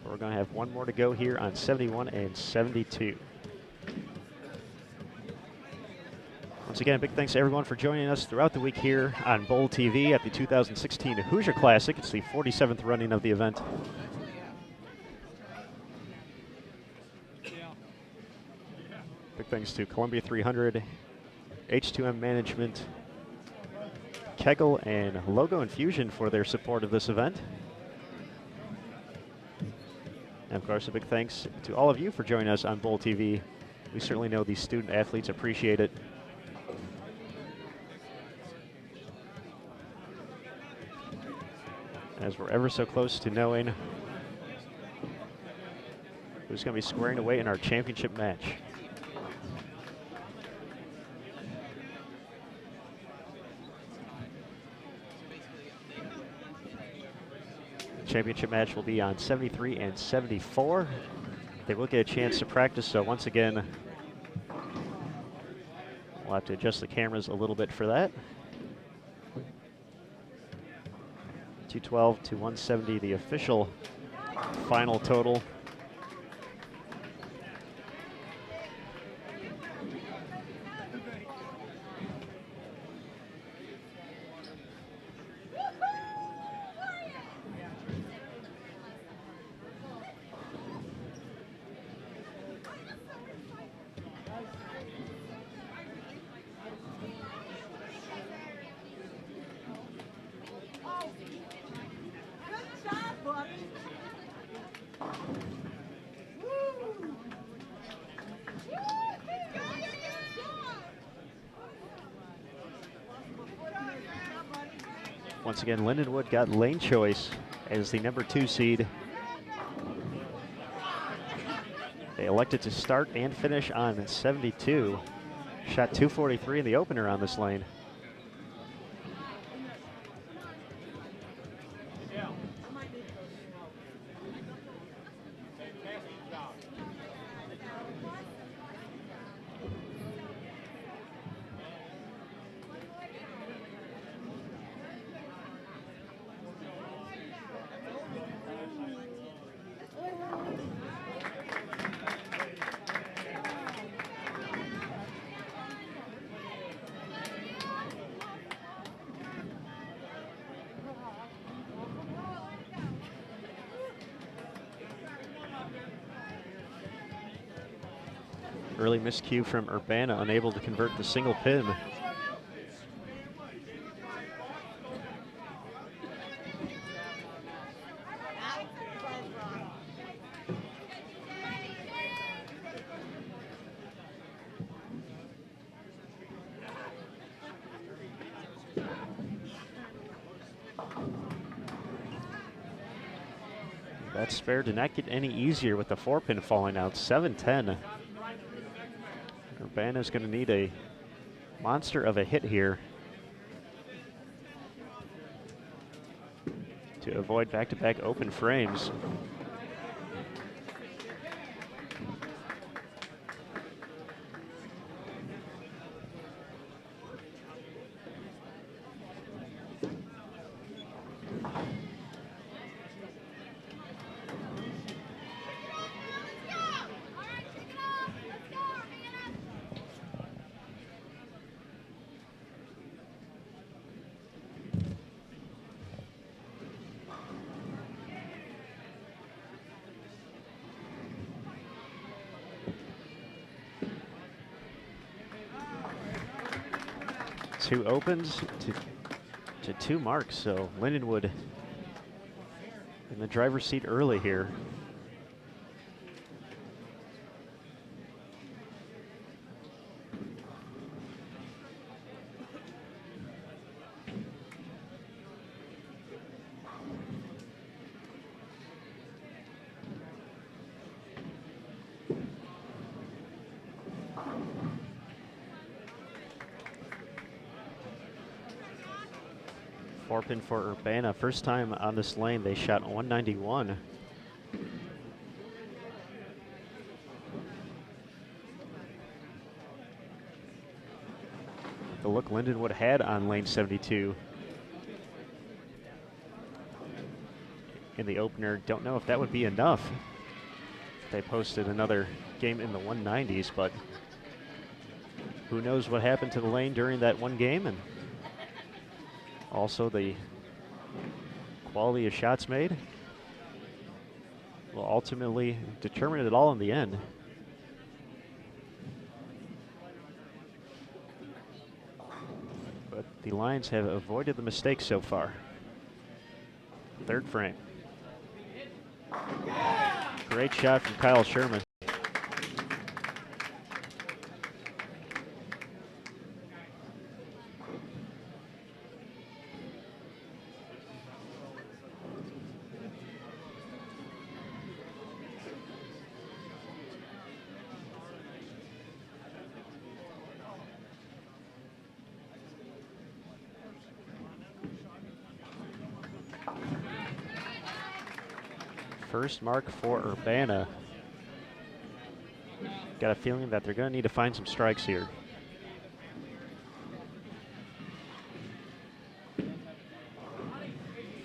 We're going to have one more to go here on 71 and 72. Once again, a big thanks to everyone for joining us throughout the week here on Bowl TV at the 2016 Hoosier Classic. It's the 47th running of the event. Big thanks to Columbia 300, H2M Management, Kegel, and Logo Infusion for their support of this event. And of course, a big thanks to all of you for joining us on Bowl TV. We certainly know these student athletes appreciate it. As we're ever so close to knowing who's going to be squaring away in our championship match. Championship match will be on 73 and 74. They will get a chance to practice, so once again, we'll have to adjust the cameras a little bit for that. 212 to 170, the official final total. Once again, Lindenwood got lane choice as the number 2 seed. They elected to start and finish on 72. Shot 243 in the opener on this lane. Early miscue from Urbana, unable to convert the single pin. That spare did not get any easier with the 4-pin falling out. 7-10. Urbana's going to need a monster of a hit here to avoid back-to-back open frames. Two opens to two marks, so Lindenwood in the driver's seat early here. Four-pin for Urbana. First time on this lane, they shot 191. The look Lindenwood had on lane 72 in the opener. Don't know if that would be enough. They posted another game in the 190s, but who knows what happened to the lane during that one game, and also the quality of shots made will ultimately determine it all in the end. But the Lions have avoided the mistakes so far. Third frame. Great shot from Kyle Sherman. First mark for Urbana. Got a feeling that they're going to need to find some strikes here.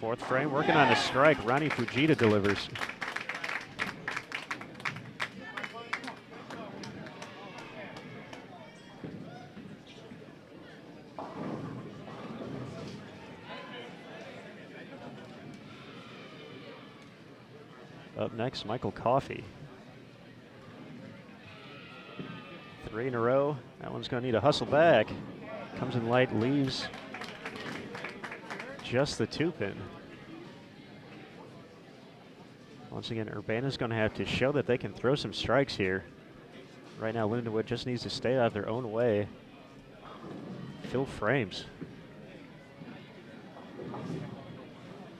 Fourth frame, working on a strike. Ronnie Fujita delivers. Up next, Michael Coffey. 3 in a row. That one's going to need a hustle back. Comes in light, leaves just the 2-pin. Once again, Urbana's going to have to show that they can throw some strikes here. Right now, Lindenwood just needs to stay out of their own way. Fill frames.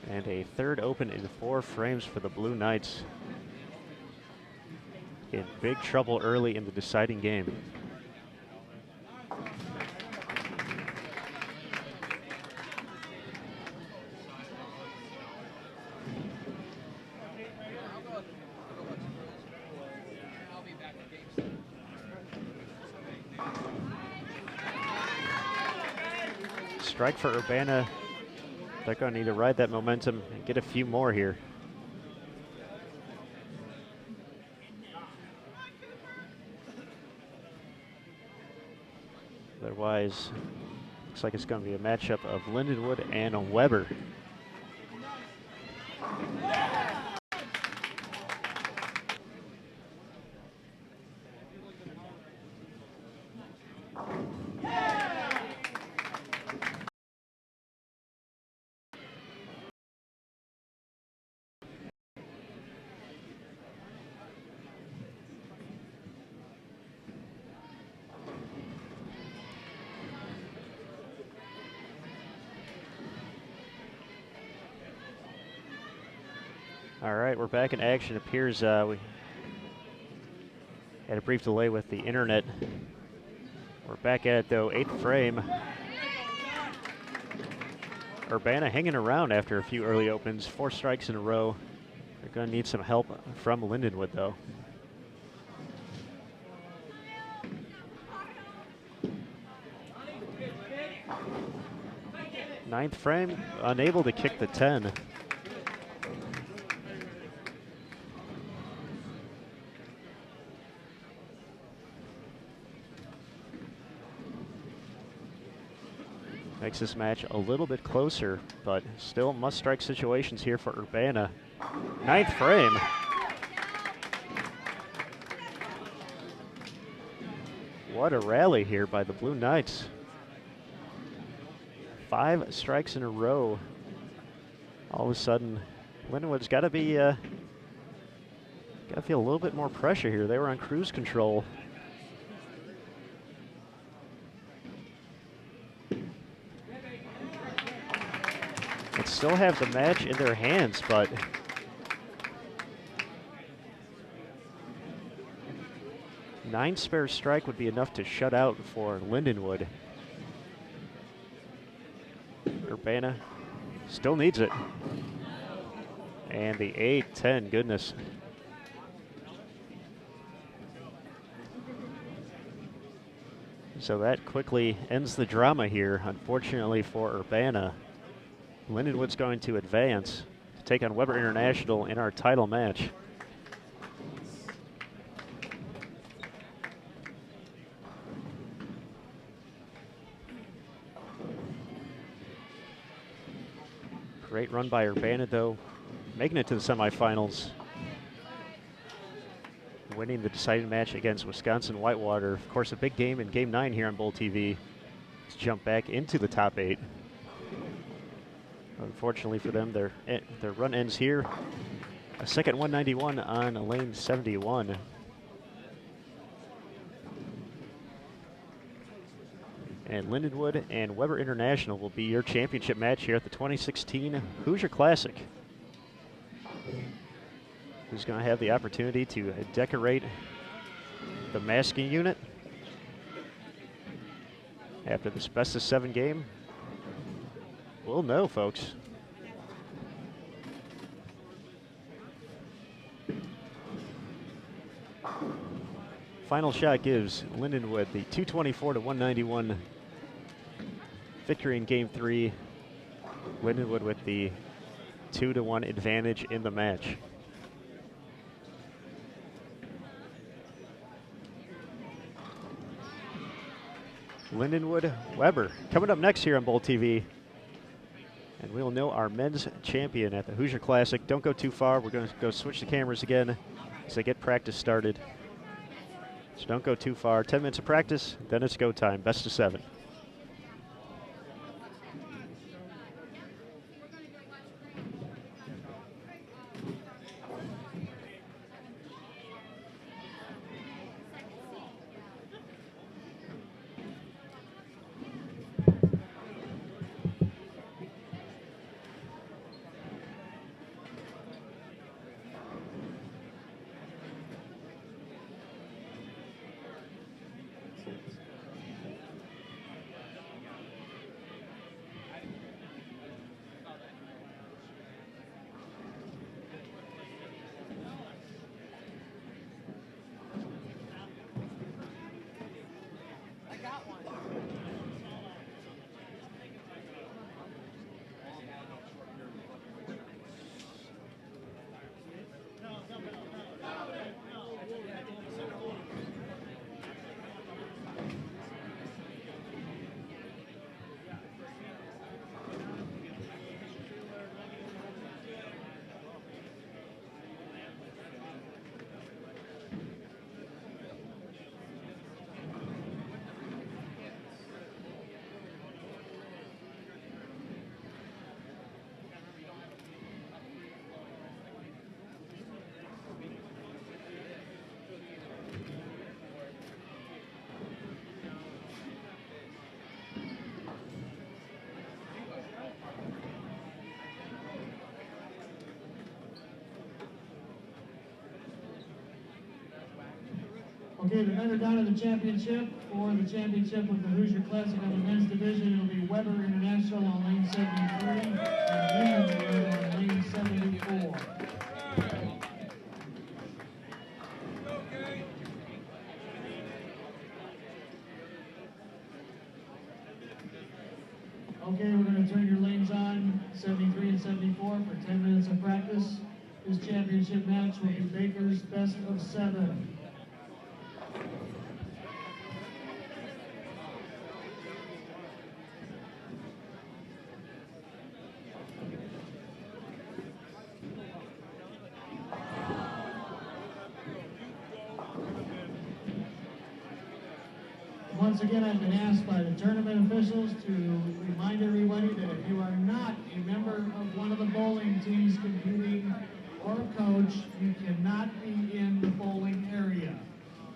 And a third open in 4 frames for the Blue Knights. In big trouble early in the deciding game. Strike for Urbana. They're going to need to ride that momentum and get a few more here. Otherwise, looks like it's going to be a matchup of Lindenwood and Weber. All right, we're back in action. It appears we had a brief delay with the internet. We're back at it though, 8th frame. Urbana hanging around after a few early opens, 4 strikes in a row. They're going to need some help from Lindenwood though. 9th frame, unable to kick the 10. Makes this match a little bit closer, but still must-strike situations here for Urbana. 9th frame. What a rally here by the Blue Knights. 5 strikes in a row. All of a sudden, Lindenwood's got to be, got to feel a little bit more pressure here. They were on cruise control. And still have the match in their hands, but nine spare strike would be enough to shut out for Lindenwood. Urbana still needs it. And the 8-10, goodness. So that quickly ends the drama here, unfortunately for Urbana. Lindenwood's going to advance to take on Weber International in our title match. Great run by Urbana, though, making it to the semifinals, winning the deciding match against Wisconsin Whitewater. Of course, a big game in Game 9 here on Bowl TV to jump back into the top 8. Unfortunately for them, their run ends here. A second 191 on lane 71. And Lindenwood and Weber International will be your championship match here at the 2016 Hoosier Classic. Who's going to have the opportunity to decorate the masking unit after this best of 7 game? We'll know, folks. Final shot gives Lindenwood the 224-191 victory in Game 3. Lindenwood with the 2-1 advantage in the match. Lindenwood, Weber, coming up next here on Bowl TV. And we'll know our men's champion at the Hoosier Classic. Don't go too far. We're going to go switch the cameras again as they get practice started. So don't go too far. 10 minutes of practice, then it's go time. Best of 7. Okay, the men are down to the championship. For the championship of the Hoosier Classic on the men's division, it'll be Weber International on lane 73 and Lindenberg on lane 74. Okay, we're going to turn your lanes on, 73 and 74, for 10 minutes of practice. This championship match will be Baker's best of 7. Once again, I've been asked by the tournament officials to remind everybody that if you are not a member of one of the bowling teams competing or a coach, you cannot be in the bowling area.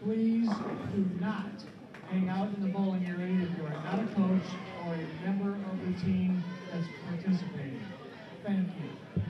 Please do not hang out in the bowling area if you are not a coach or a member of the team that's participating. Thank you.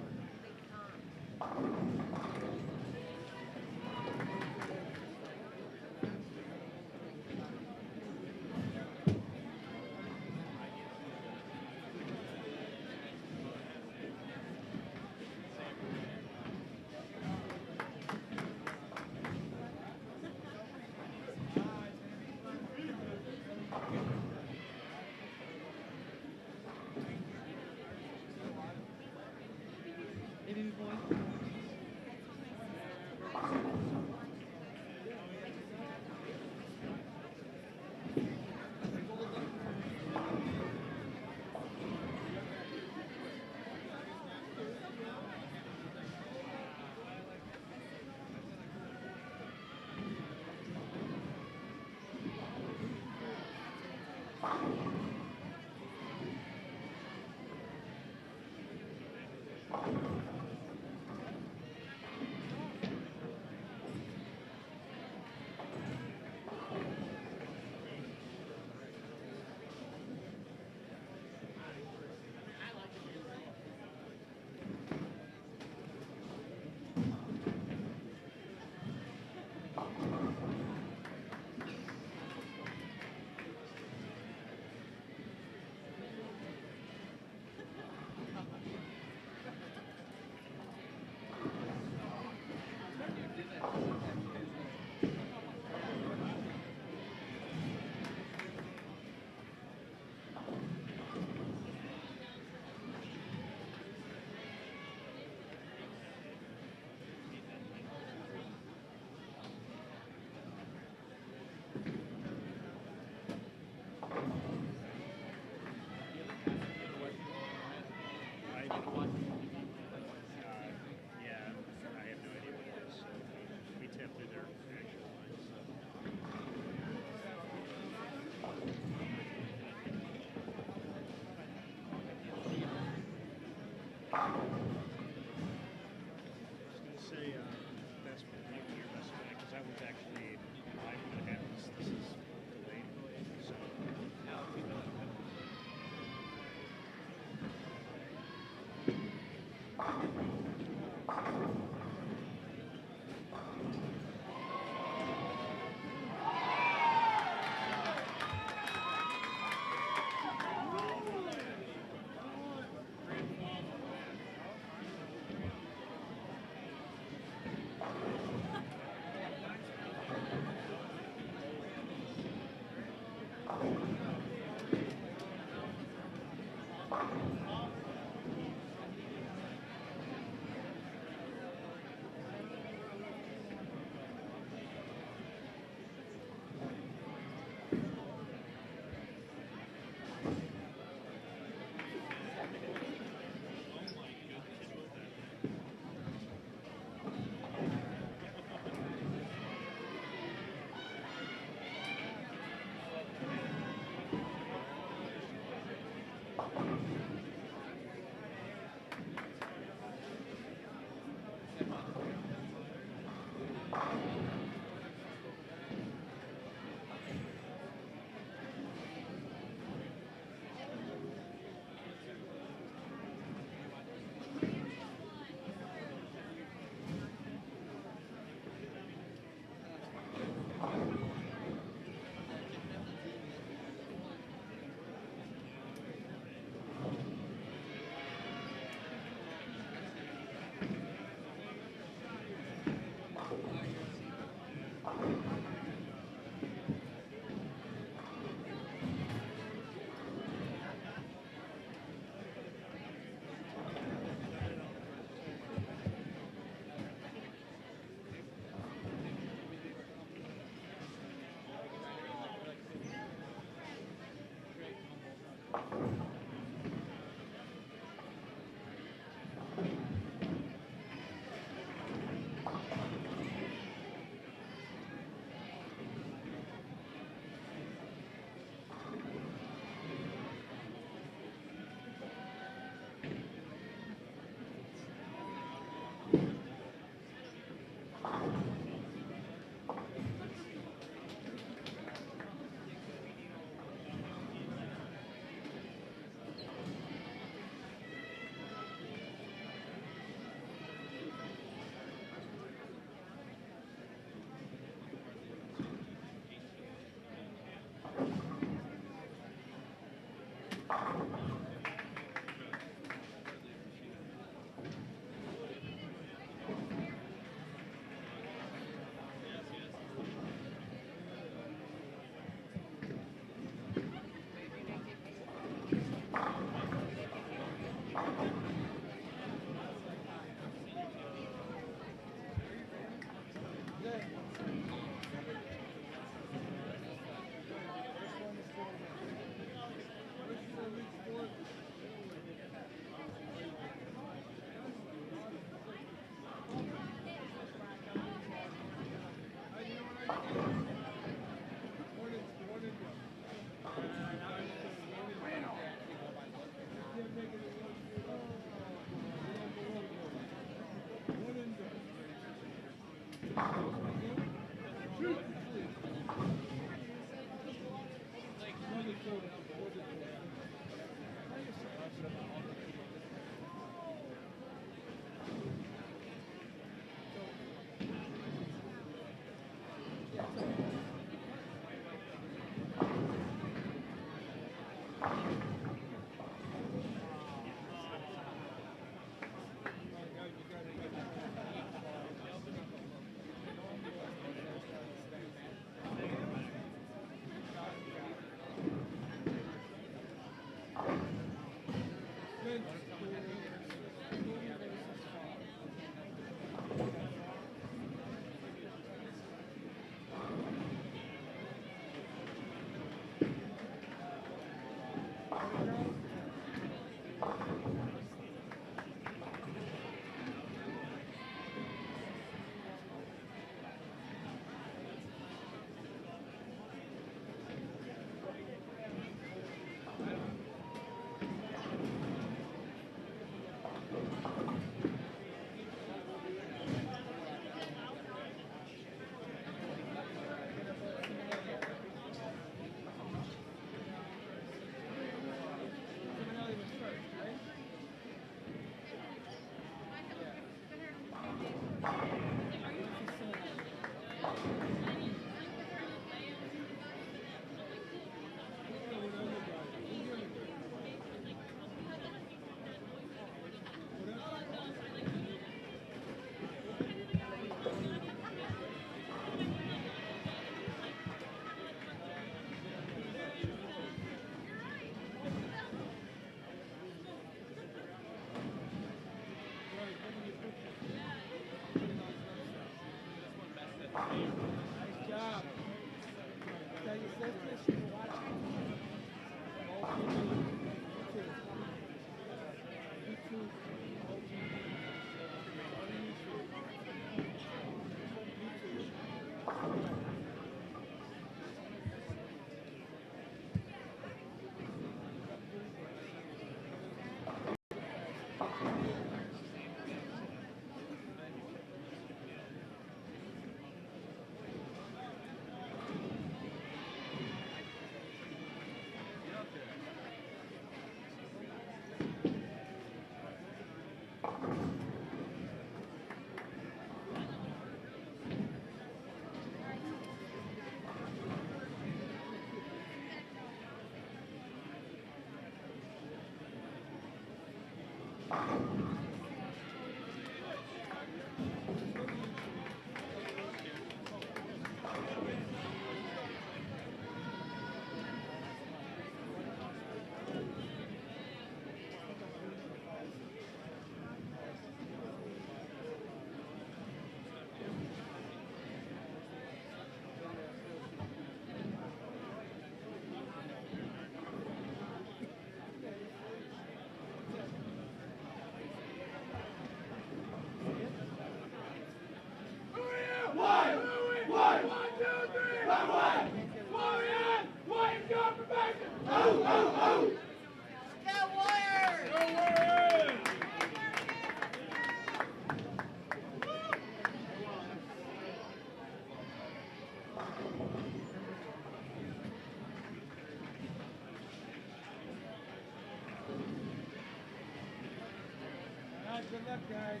Good luck, guys.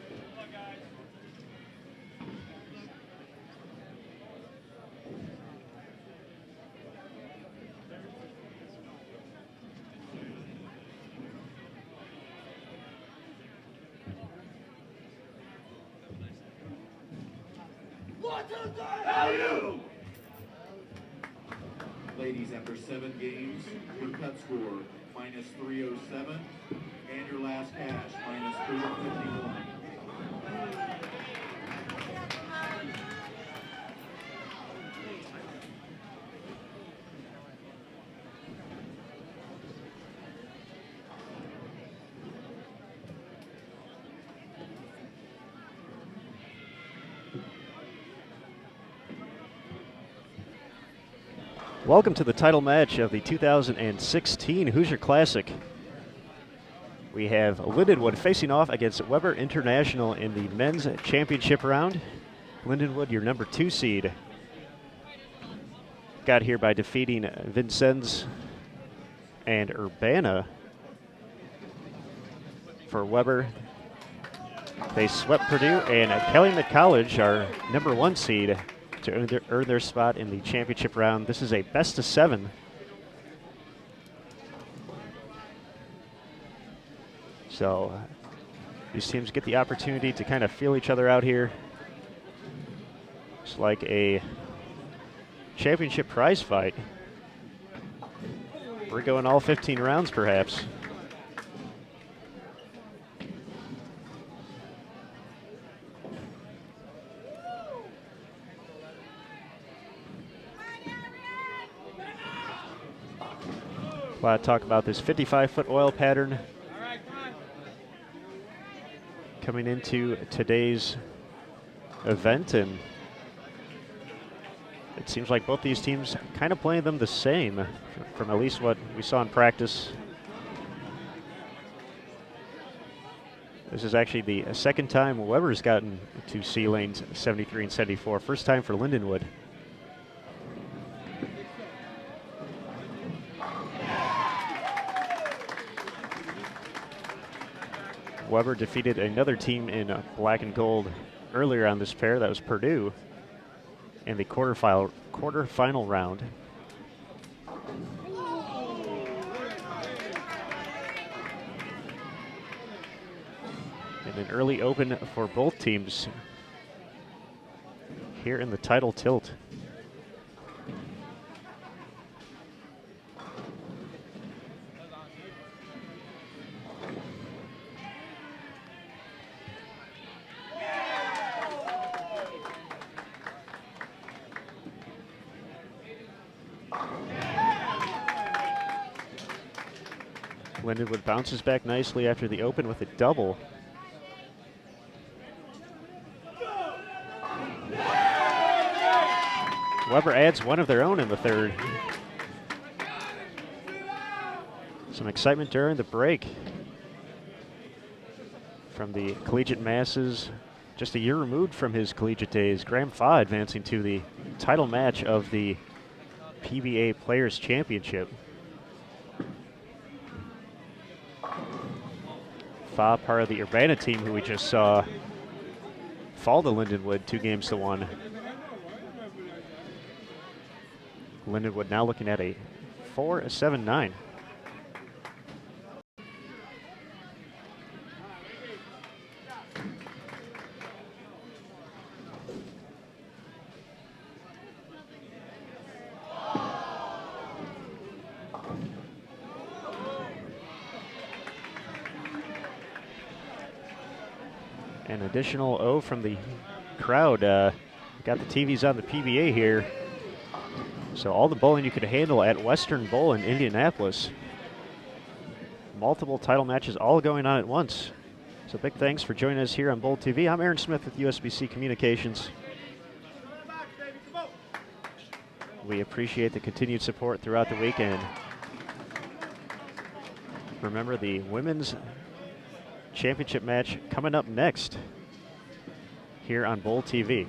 Good luck, guys. Ladies, after 7 games, your cut score minus 307, and your last cash minus 451. Welcome to the title match of the 2016 Hoosier Classic. We have Lindenwood facing off against Weber International in the men's championship round. Lindenwood, your number 2 seed, got here by defeating Vincennes and Urbana. For Weber, they swept Purdue, and Calumet College, our number 1 seed, to earn their spot in the championship round. This is a best of 7. So these teams get the opportunity to kind of feel each other out here. It's like a championship prize fight. We're going all 15 rounds perhaps. A lot of talk about this 55-foot oil pattern coming into today's event, and it seems like both these teams kind of playing them the same from at least what we saw in practice. This is actually the second time Weber's gotten to C lanes 73 and 74. First time for Lindenwood. Weber defeated another team in black and gold earlier on this pair. That was Purdue in the quarterfinal round. And an early open for both teams here in the title tilt. Lindenwood bounces back nicely after the open with a double. Weber adds one of their own in the third. Some excitement during the break from the collegiate masses. Just a year removed from his collegiate days, Graham Faw advancing to the title match of the PBA Players Championship. Faw, part of the Urbana team who we just saw fall to Lindenwood 2-1. Lindenwood now looking at a 4-7-9. An additional O from the crowd. Got the TVs on the PBA here. So all the bowling you could handle at Western Bowl in Indianapolis. Multiple title matches all going on at once. So big thanks for joining us here on Bowl TV. I'm Aaron Smith with USBC Communications. We appreciate the continued support throughout the weekend. Remember, the women's championship match coming up next here on Bowl TV.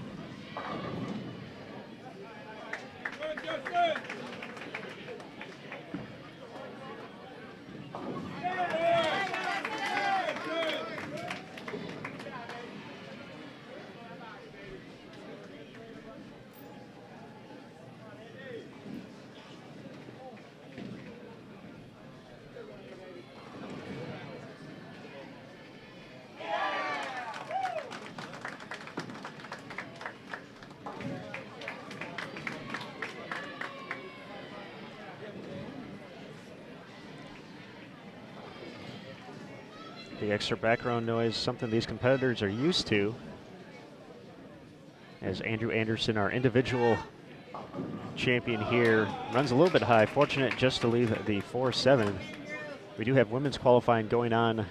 The extra background noise, something these competitors are used to. As Andrew Anderson, our individual champion here, runs a little bit high, fortunate just to leave the 4-7. We do have women's qualifying going on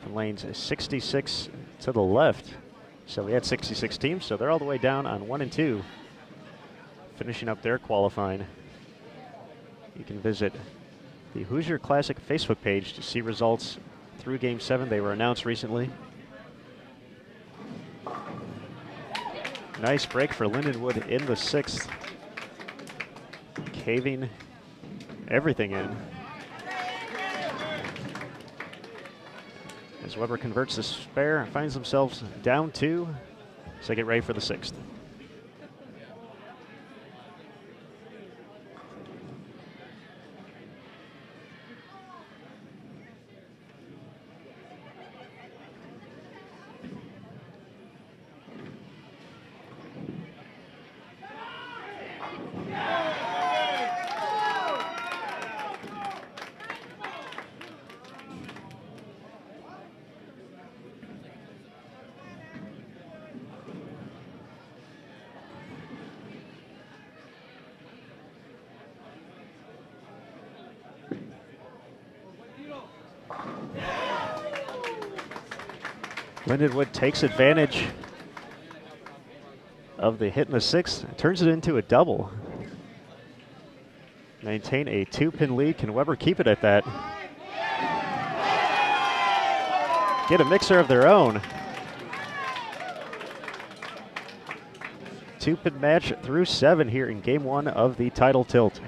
from lanes 66 to the left. So we had 66 teams, so they're all the way down on 1 and 2, finishing up their qualifying. You can visit the Hoosier Classic Facebook page to see results through Game 7. They were announced recently. Nice break for Lindenwood in the 6th. Caving everything in. As Weber converts the spare, finds themselves down 2. So they get ready for the 6th. Lindenwood takes advantage of the hit in the 6th, turns it into a double. Maintain a 2-pin lead. Can Weber keep it at that? Get a mixer of their own. 2-pin match through 7 here in Game 1 of the title tilt.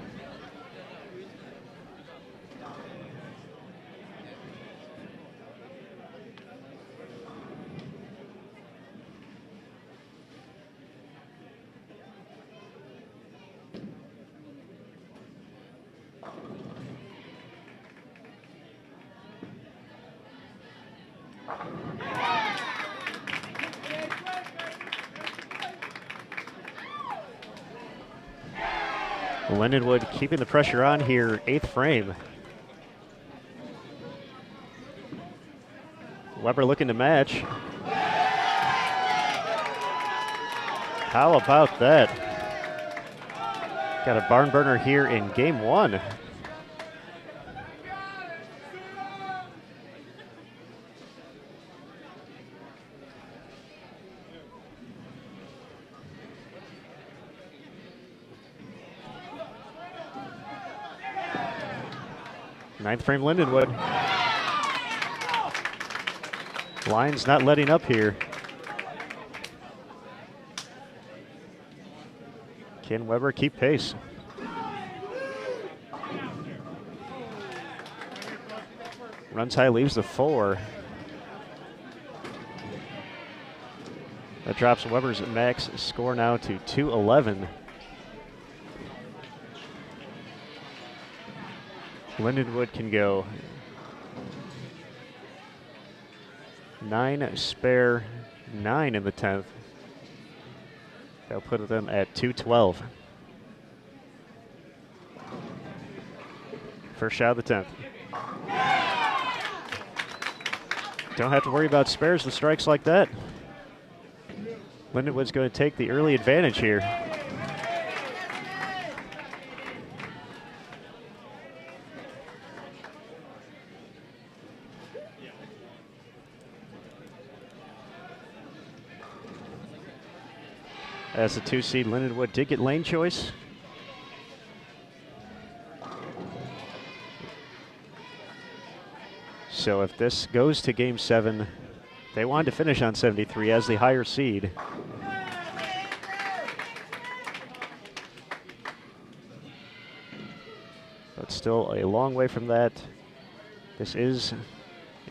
Lindenwood keeping the pressure on here, 8th frame. Weber looking to match. How about that? Got a barn burner here in Game 1. Ninth frame Lindenwood. Line's not letting up here. Can Weber keep pace? Runs high, leaves the 4. That drops Weber's max score now to 211. Lindenwood can go 9 spare 9 in the 10th. That'll put them at 212. First shot of the 10th. Don't have to worry about spares with strikes like that. Lindenwood's going to take the early advantage here. As the 2 seed, Lindenwood did get lane choice. So if this goes to Game 7, they wanted to finish on 73 as the higher seed. But still a long way from that. This is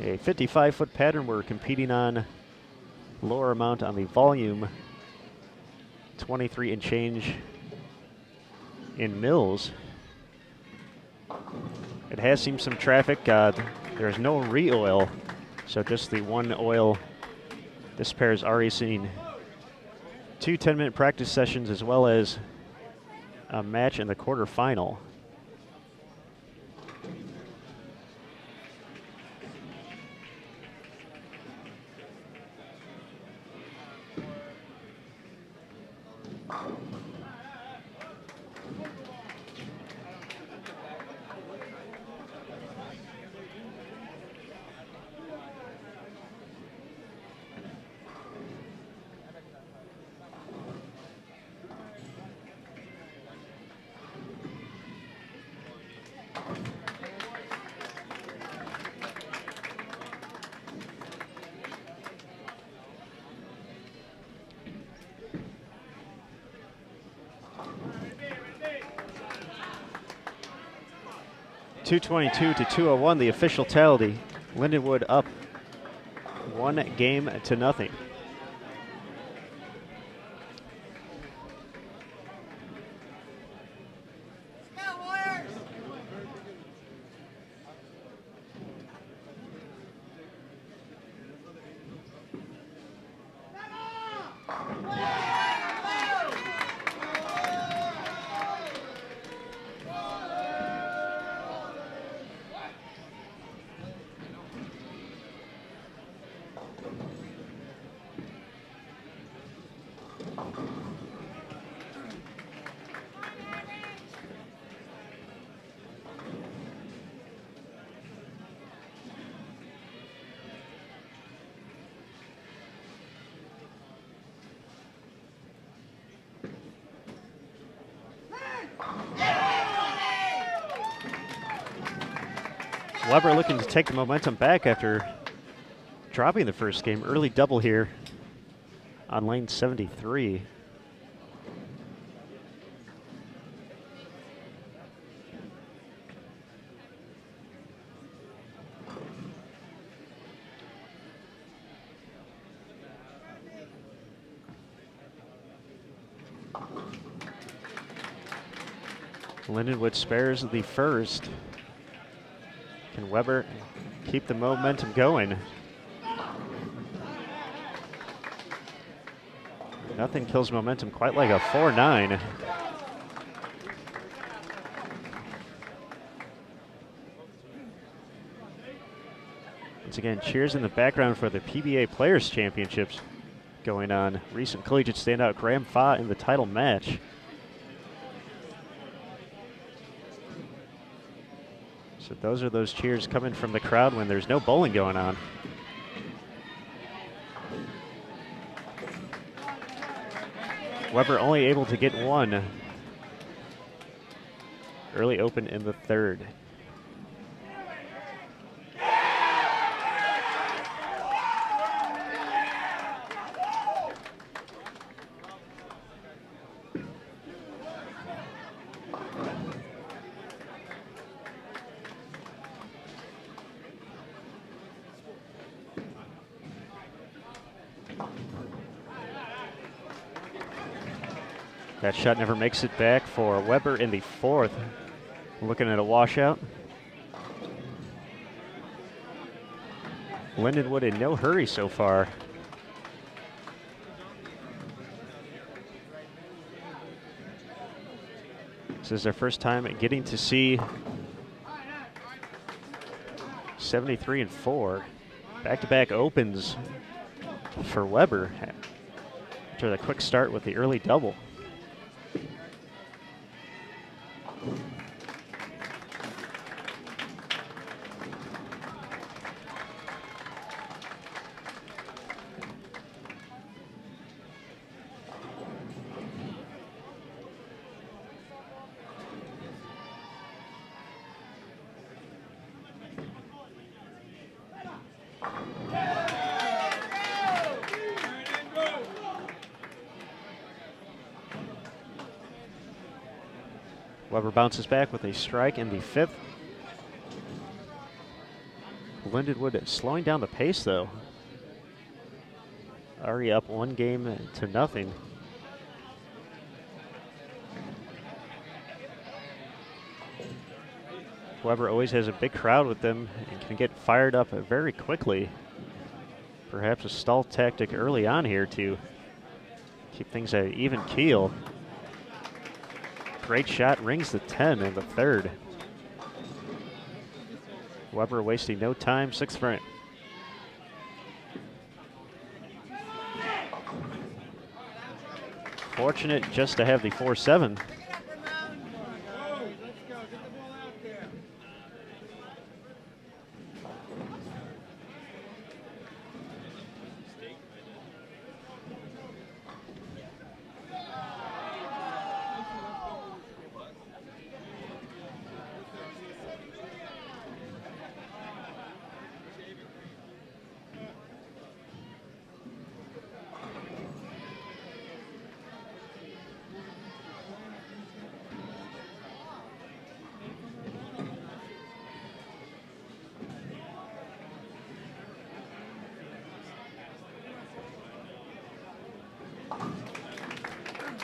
a 55-foot pattern. We're competing on lower amount on the volume, 23 and change in mills. It has seen some traffic. There's no re-oil, so just the one oil. This pair has already seen 2 10-minute practice sessions as well as a match in the quarterfinal. .222 to 201, the official tally. Lindenwood up 1-0. Weber looking to take the momentum back after dropping the first game. Early double here on lane 73. Lindenwood spares the first. Can Weber keep the momentum going? Nothing kills momentum quite like a 4-9. Once again, cheers in the background for the PBA Players Championships going on. Recent collegiate standout Graham Fa in the title match. So those are those cheers coming from the crowd when there's no bowling going on. Weber only able to get one. Early open in the third. That shot never makes it back for Weber in the fourth. Looking at a washout. Lindenwood in no hurry so far. This is their first time getting to see 73 and 4. Back-to-back opens for Weber after the quick start with the early double. Weber bounces back with a strike in the 5th. Lindenwood slowing down the pace, though. Already up 1-0. Weber always has a big crowd with them and can get fired up very quickly. Perhaps a stall tactic early on here to keep things at an even keel. Great shot, rings the 10 in the 3rd. Weber wasting no time, 6th frame. Fortunate just to have the 4-7.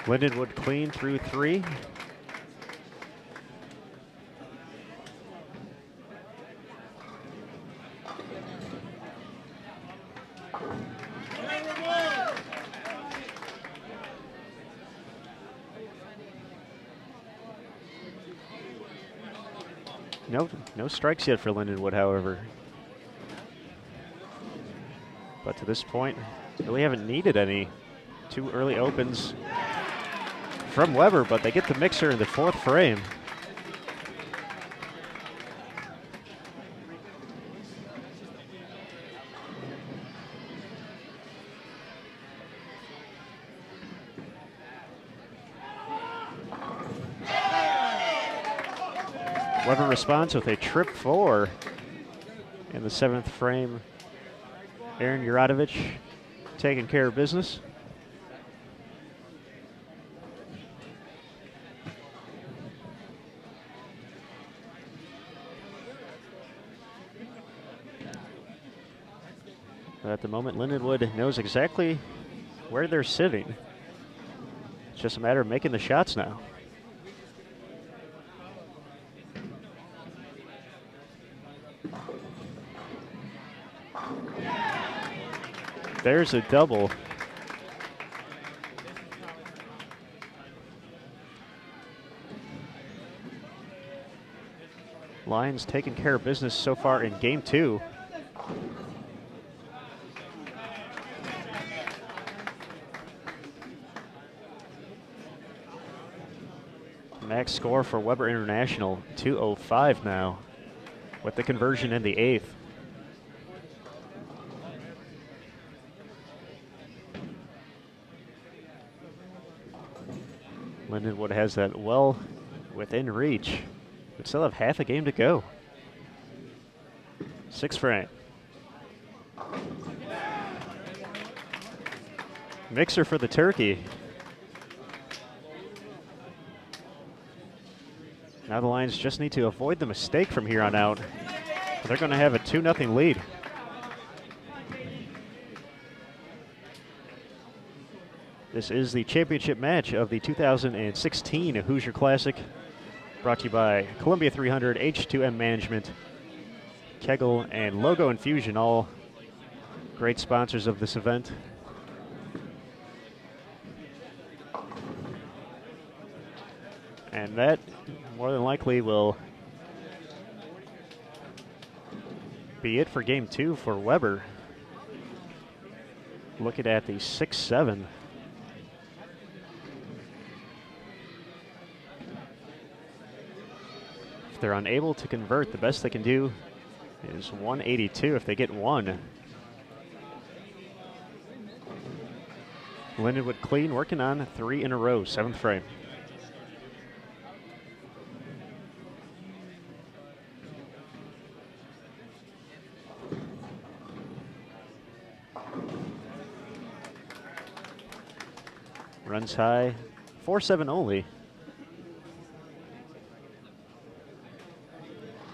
Lindenwood clean through 3. No strikes yet for Lindenwood, however. But to this point, really haven't needed any. 2 early opens from Weber, but they get the mixer in the 4th frame. Weber responds with a trip 4 in the 7th frame. Aaron Juradovich taking care of business. At the moment, Lindenwood knows exactly where they're sitting. It's just a matter of making the shots now. There's a double. Lions taking care of business so far in game 2. Max score for Weber International, 205 now, with the conversion in the 8th. Lindenwood has that well within reach. We still have half a game to go. 6th frame. Mixer for the turkey. Now the Lions just need to avoid the mistake from here on out. They're going to have a 2-0 lead. This is the championship match of the 2016 Hoosier Classic, brought to you by Columbia 300, H2M Management, Kegel, and Logo Infusion, all great sponsors of this event. And that more than likely will be it for game 2 for Weber. Looking at the 6-7. If they're unable to convert, the best they can do is 182 if they get one. Lindenwood clean, working on 3 in a row, 7th frame. Runs high, 4-7 only.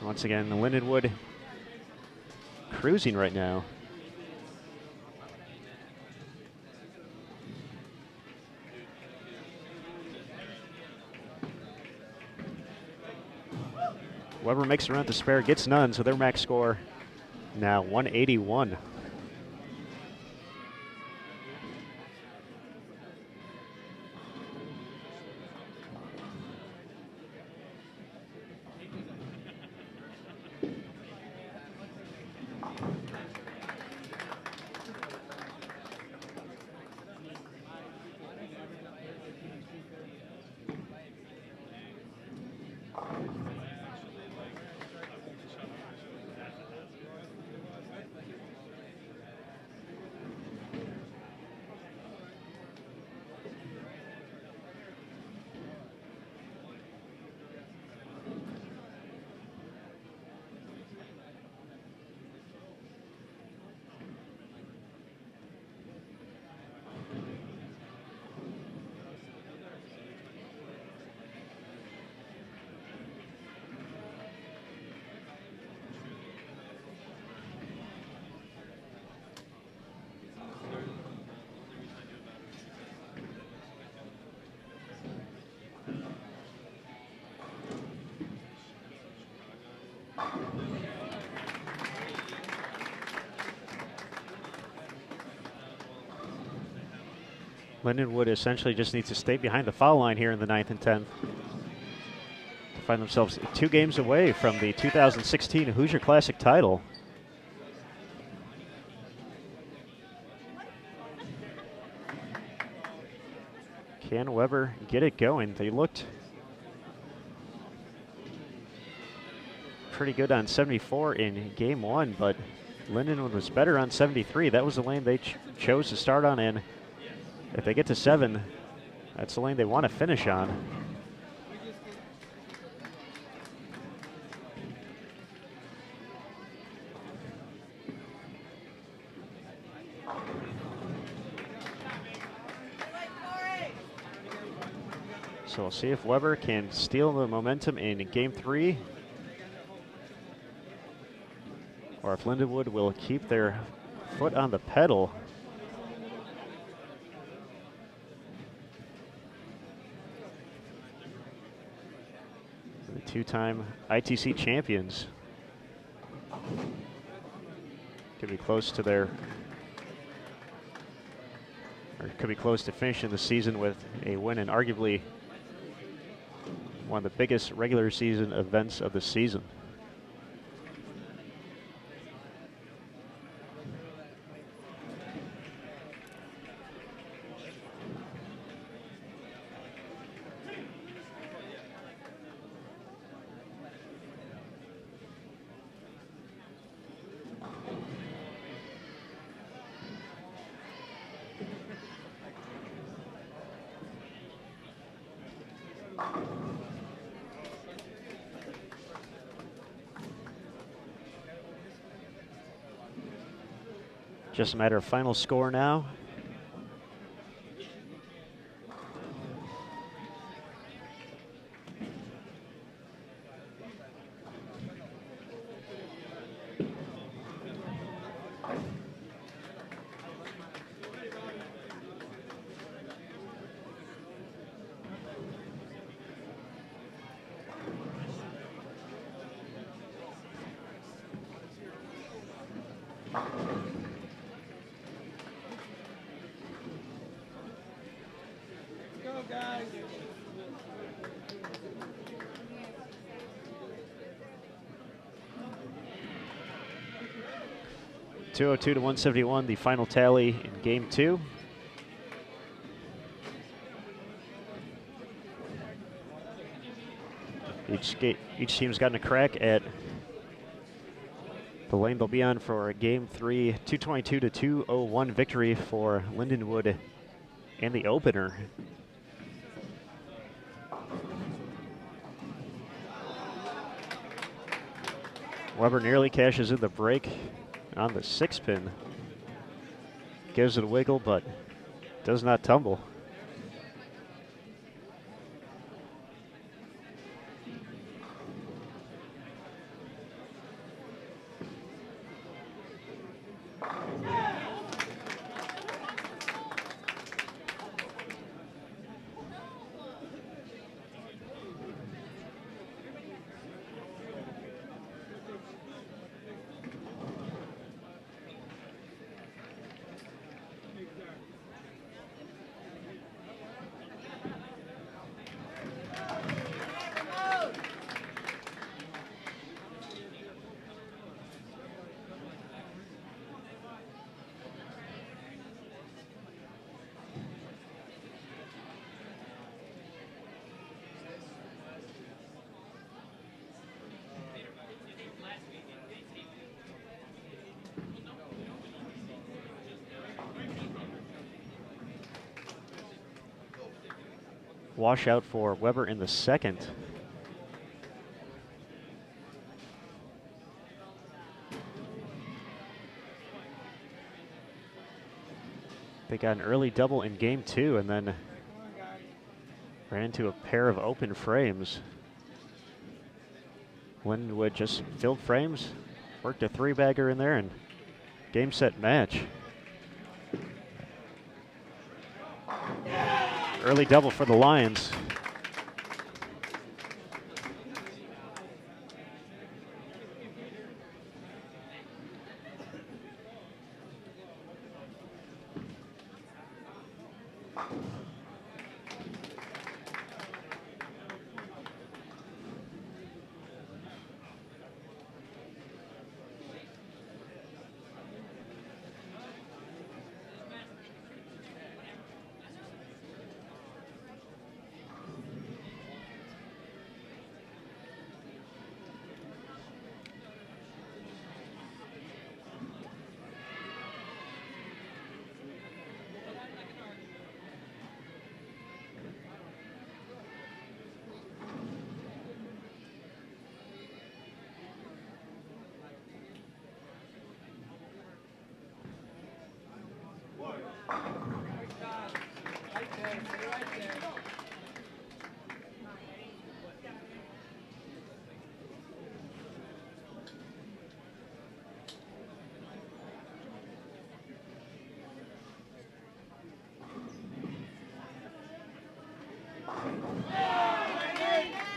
Once again, Lindenwood cruising right now. Weber makes a run to spare, gets none, so their max score now 181. Lindenwood essentially just needs to stay behind the foul line here in the 9th and 10th to find themselves 2 games away from the 2016 Hoosier Classic title. Can Weber get it going? They looked pretty good on 74 in game 1, but Lindenwood was better on 73. That was the lane they chose to start on, and if they get to 7, that's the lane they want to finish on. So we'll see if Weber can steal the momentum in game 3, or if Lindenwood will keep their foot on the pedal. The 2-time ITC champions could be close to could be close to finishing the season with a win and arguably one of the biggest regular season events of the season. Just a matter of final score now. Go, guys. 202 to 171, the final tally in game 2. Each team's gotten a crack at the lane they'll be on for game 3, 222 to 201 victory for Lindenwood and the opener. Weber nearly cashes in the break on the 6-pin. Gives it a wiggle, but does not tumble. washout for Weber in the second. They got an early double in game 2 and then ran into a pair of open frames. Lindenwood just filled frames, worked a 3-bagger in there, and game, set, match. Early double for the Lions.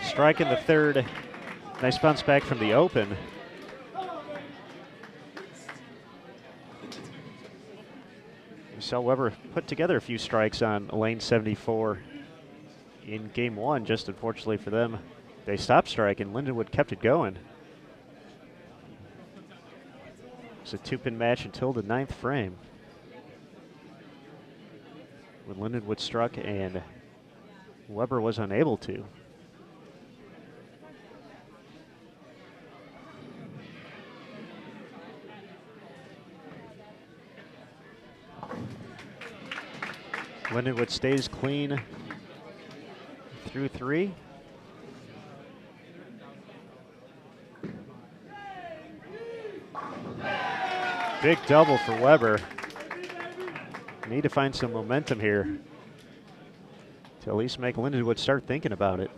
Strike in the third. Nice bounce back from the open. We saw Weber put together a few strikes on lane 74 in game 1. Just unfortunately for them, they stopped striking. Lindenwood kept it going. It's a 2-pin match until the 9th frame, when Lindenwood struck and Weber was unable to. Lindenwood stays clean through 3. Big double for Weber. Need to find some momentum here to at least make Lindenwood start thinking about it.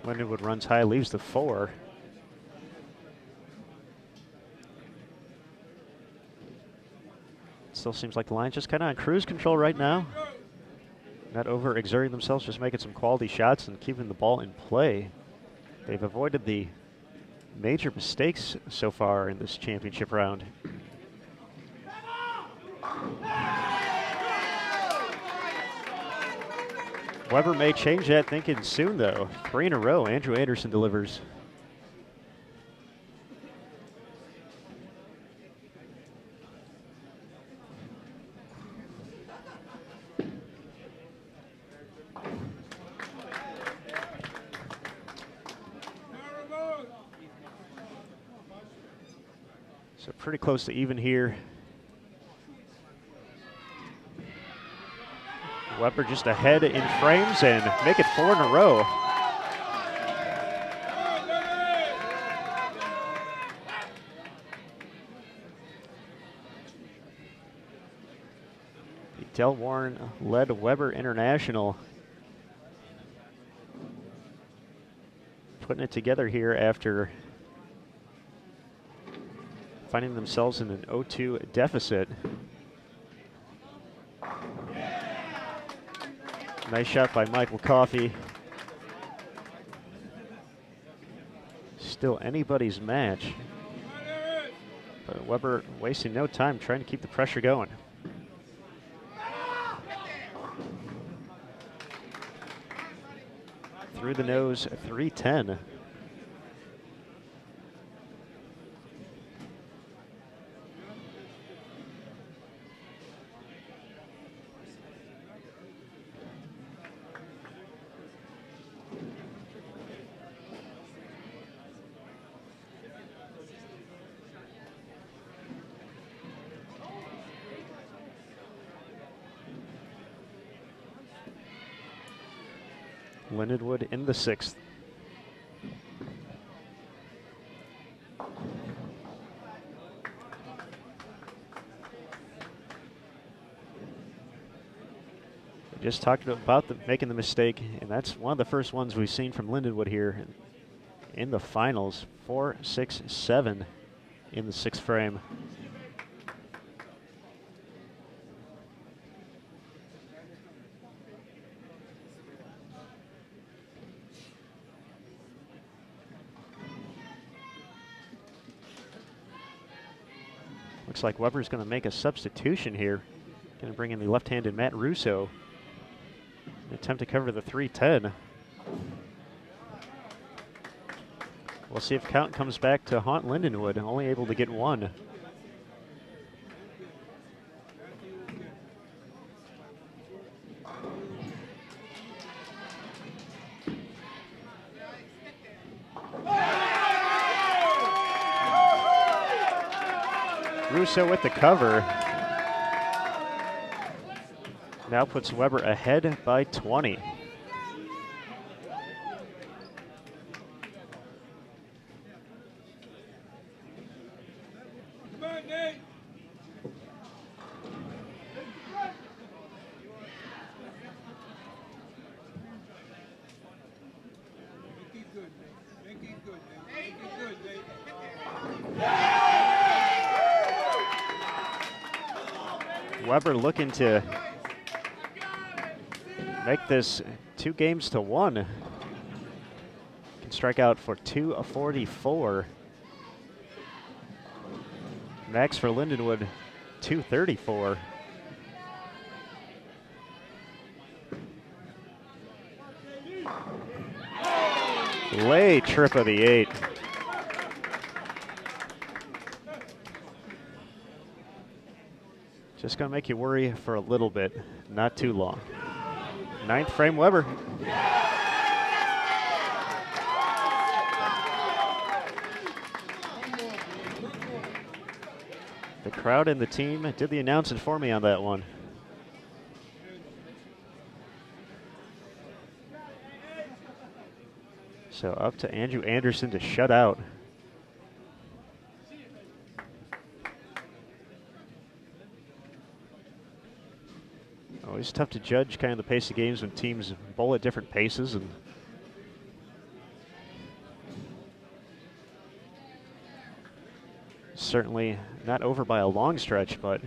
Lindenwood runs high, leaves the 4. Still seems like the Lions just kind of on cruise control right now. Not overexerting themselves, just making some quality shots and keeping the ball in play. They've avoided the major mistakes so far in this championship round. Weber may change that thinking soon, though. 3 in a row, Andrew Anderson delivers. So pretty close to even here. Weber just ahead in frames and make it 4 in a row. The Del Warren-led Weber International putting it together here after finding themselves in an 0-2 deficit. Nice shot by Michael Coffey. Still anybody's match. But Weber wasting no time trying to keep the pressure going. Through the nose, 310. Lindenwood in the 6th. We just talked about making the mistake, and that's one of the first ones we've seen from Lindenwood here in the finals. 4, 6, 7 in the 6th frame. Looks like Weber's going to make a substitution here. Going to bring in the left-handed Matt Russo. Attempt to cover the 310. We'll see if count comes back to haunt Lindenwood, only able to get 1. Russo with the cover. Now puts Weber ahead by 20. Weber looking to make this 2 games to 1. Can strike out for 244. Max for Lindenwood, 234. Lay trip of the 8. Just going to make you worry for a little bit, not too long. 9th frame, Weber. The crowd and the team did the announcing for me on that one. So up to Andrew Anderson to shut out. Always tough to judge kind of the pace of games when teams bowl at different paces, and certainly not over by a long stretch, but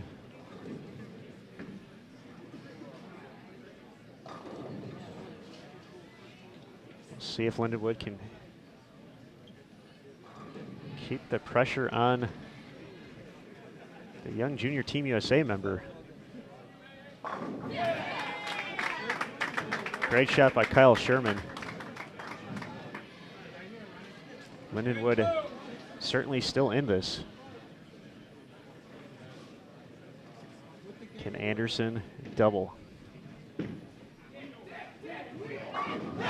we'll see if Lindenwood can keep the pressure on the young junior Team USA member. Great shot by Kyle Sherman. Lindenwood certainly still in this. Can Anderson double?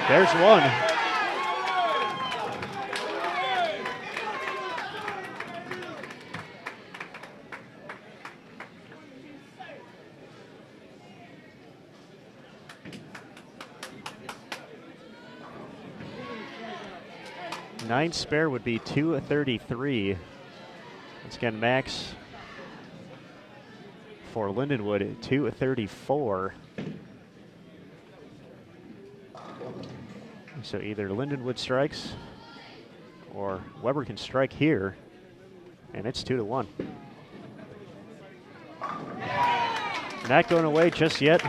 There's one. Nine spare would be 233. Once again, Max for Lindenwood, 234. So either Lindenwood strikes or Weber can strike here, and it's 2-1. Not going away just yet.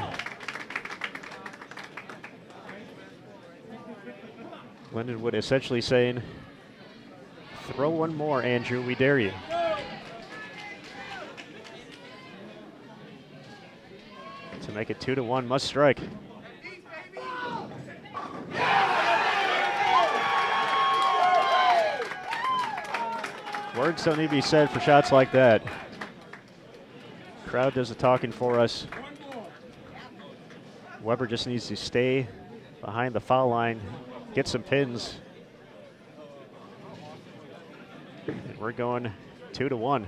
Lindenwood essentially saying, throw one more, Andrew, we dare you. To make it 2-1, must strike. Words don't need to be said for shots like that. Crowd does the talking for us. Weber just needs to stay behind the foul line, get some pins. And we're going 2-1.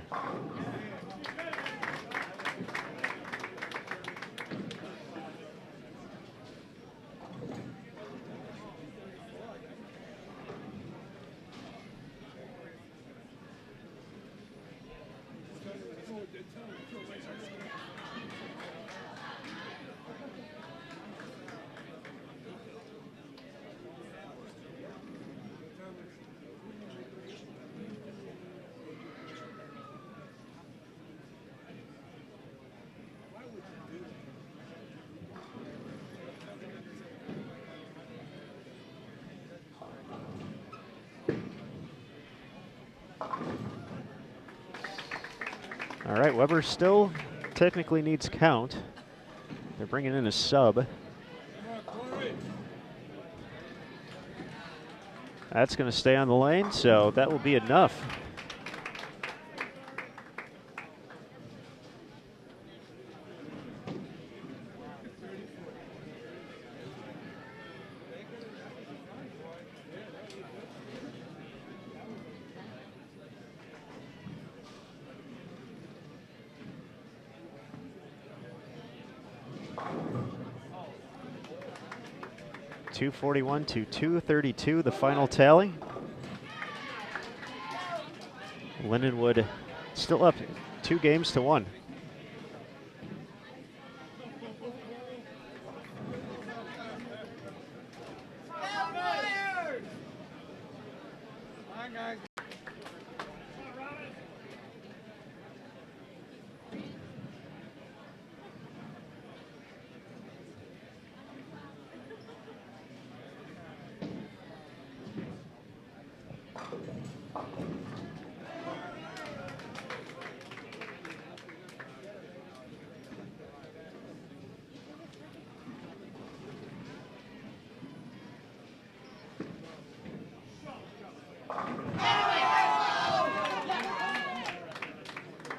All right, Weber still technically needs count. They're bringing in a sub. That's going to stay on the lane, so that will be enough. .241 to .232, the final tally. Lindenwood still up 2 games to 1.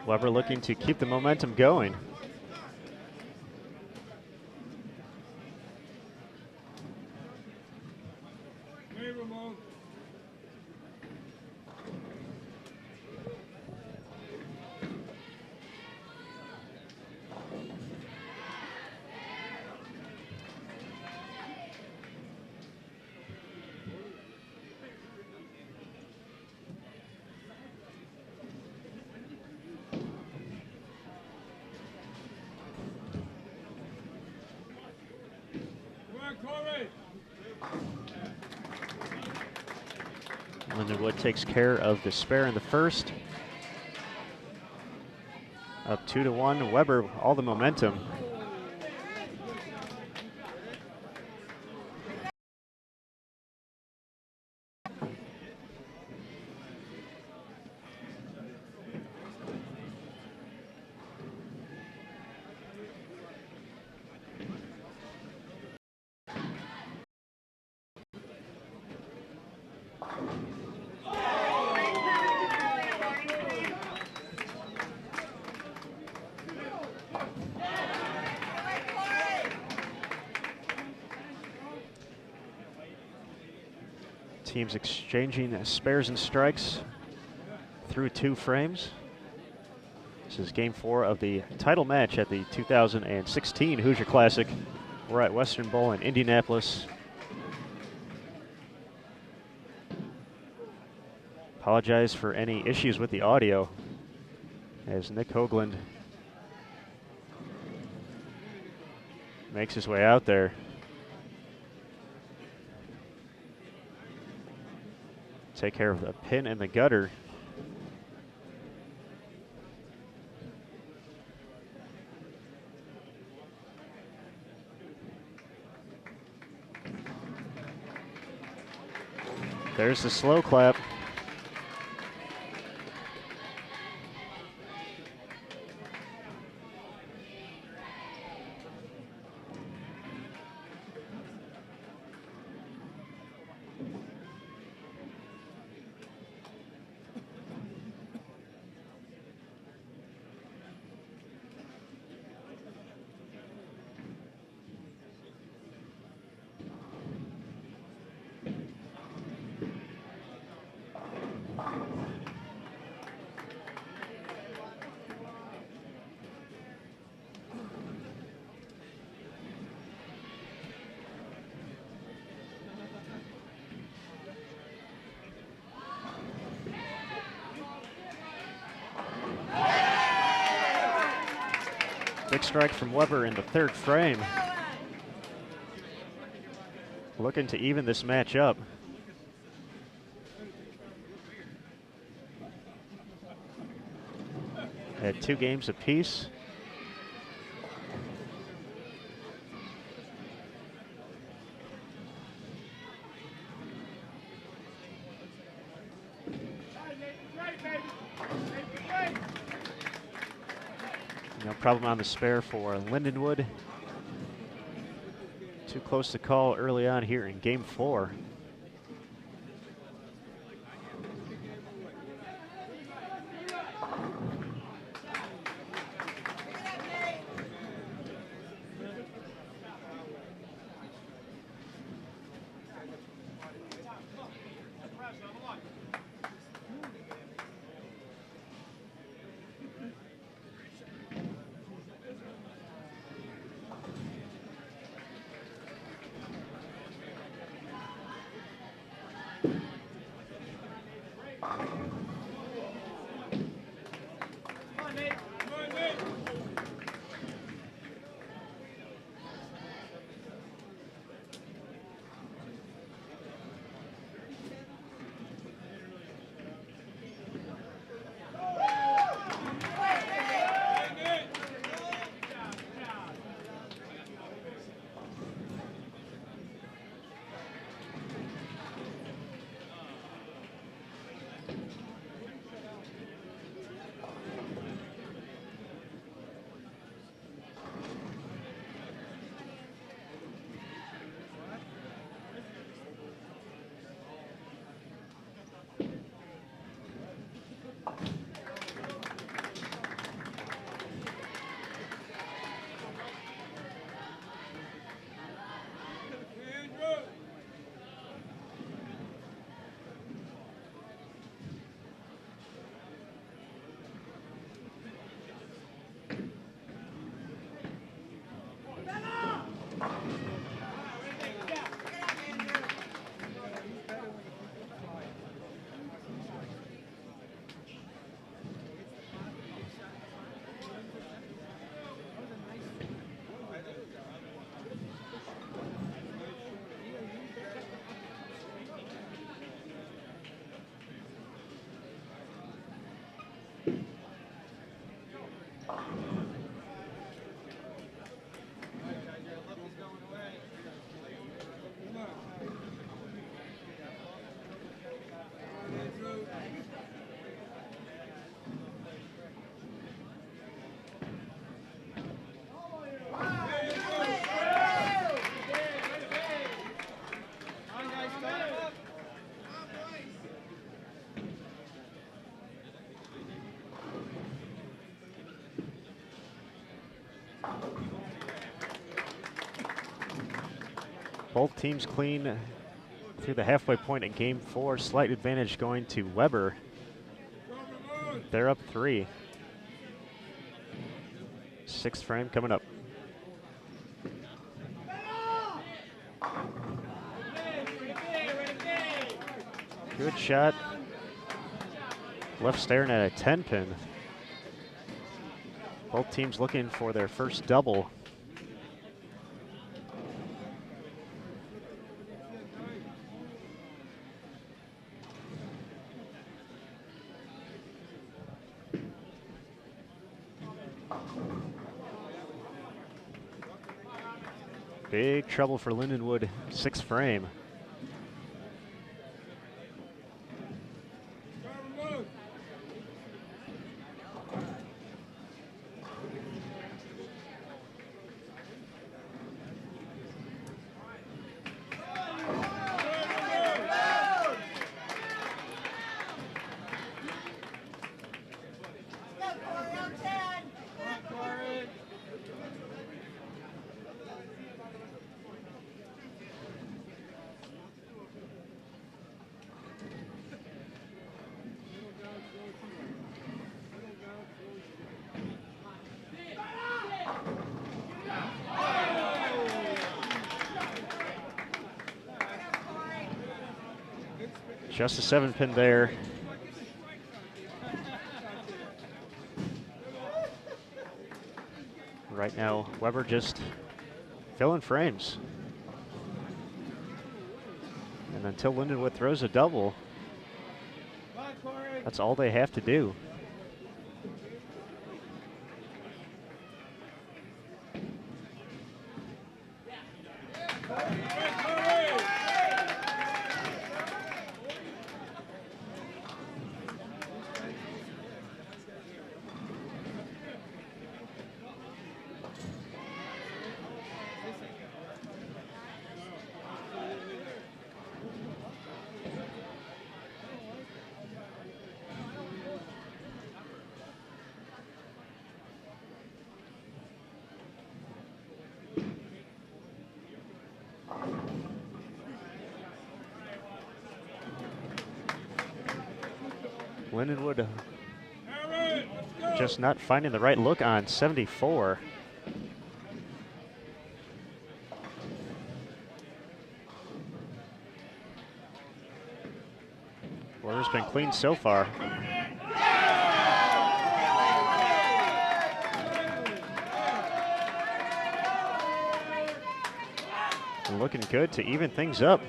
Weber looking to keep the momentum going. Lindenwood takes care of the spare in the first. Up 2-1. Weber, all the momentum. Teams exchanging spares and strikes through 2 frames. This is game 4 of the title match at the 2016 Hoosier Classic. We're at Western Bowl in Indianapolis. Apologize for any issues with the audio as Nick Hoagland makes his way out there. Take care of the pin and the gutter. There's the slow clap. Big strike from Weber in the 3rd frame. Looking to even this match up. At 2 games apiece. No problem on the spare for Lindenwood. Too close to call early on here in game 4. Both teams clean through the halfway point in game 4. Slight advantage going to Weber. They're up 3. 6th frame coming up. Good shot. Left staring at a 10 pin. Both teams looking for their first double. Big trouble for Lindenwood, 6th frame. Just a 7 pin there. Right now, Weber just filling frames. And until Lindenwood throws a double, that's all they have to do. Lindenwood just not finding the right look on 74. Weber's been clean so far. Looking good to even things up.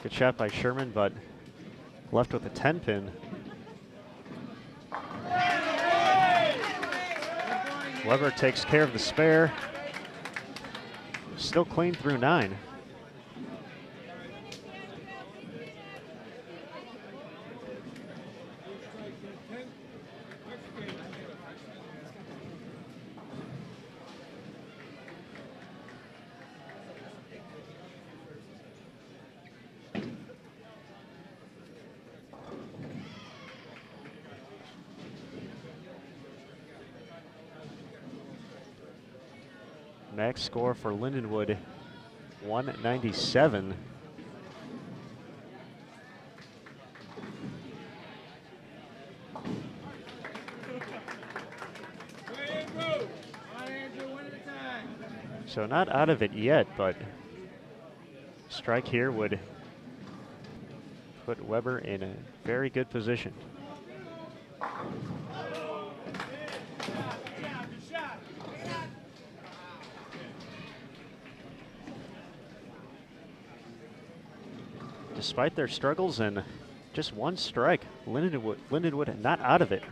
Good shot by Sherman, but left with a 10 pin. Weber takes care of the spare. Still clean through 9. Max score for Lindenwood, 197. So not out of it yet, but strike here would put Weber in a very good position. Despite their struggles and just one strike, Lindenwood not out of it.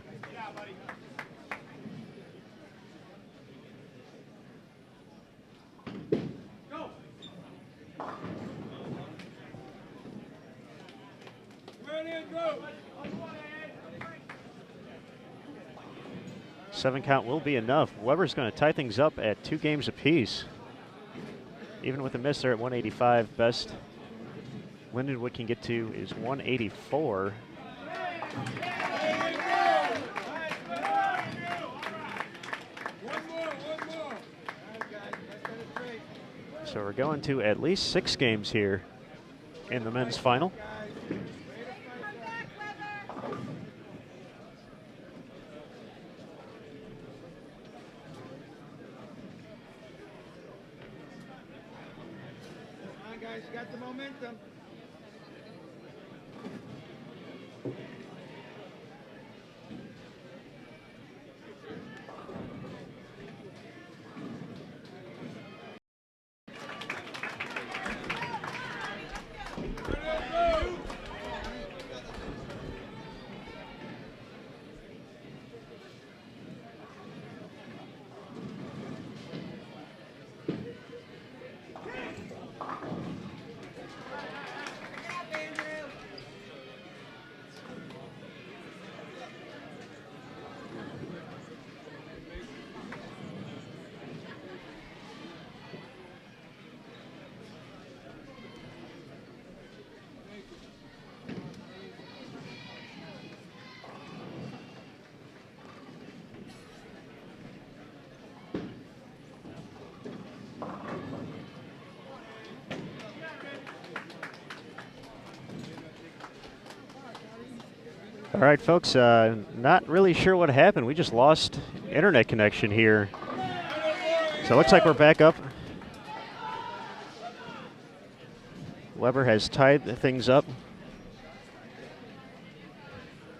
Seven count will be enough. Weber's going to tie things up at 2 games apiece. Even with a miss there at 185, best Lindenwood can get to is 184. So we're going to at least 6 games here in the men's final. Come on, guys, you got the momentum. All right, folks, not really sure what happened. We just lost internet connection here. So it looks like we're back up Weber has tied things up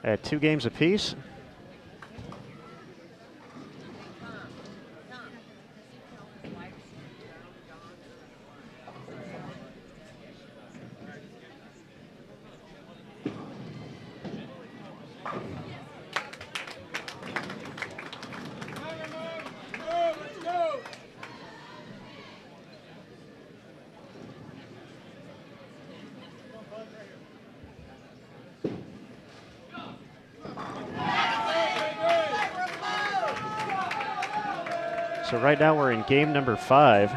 at 2 games apiece. So right now we're in game number 5.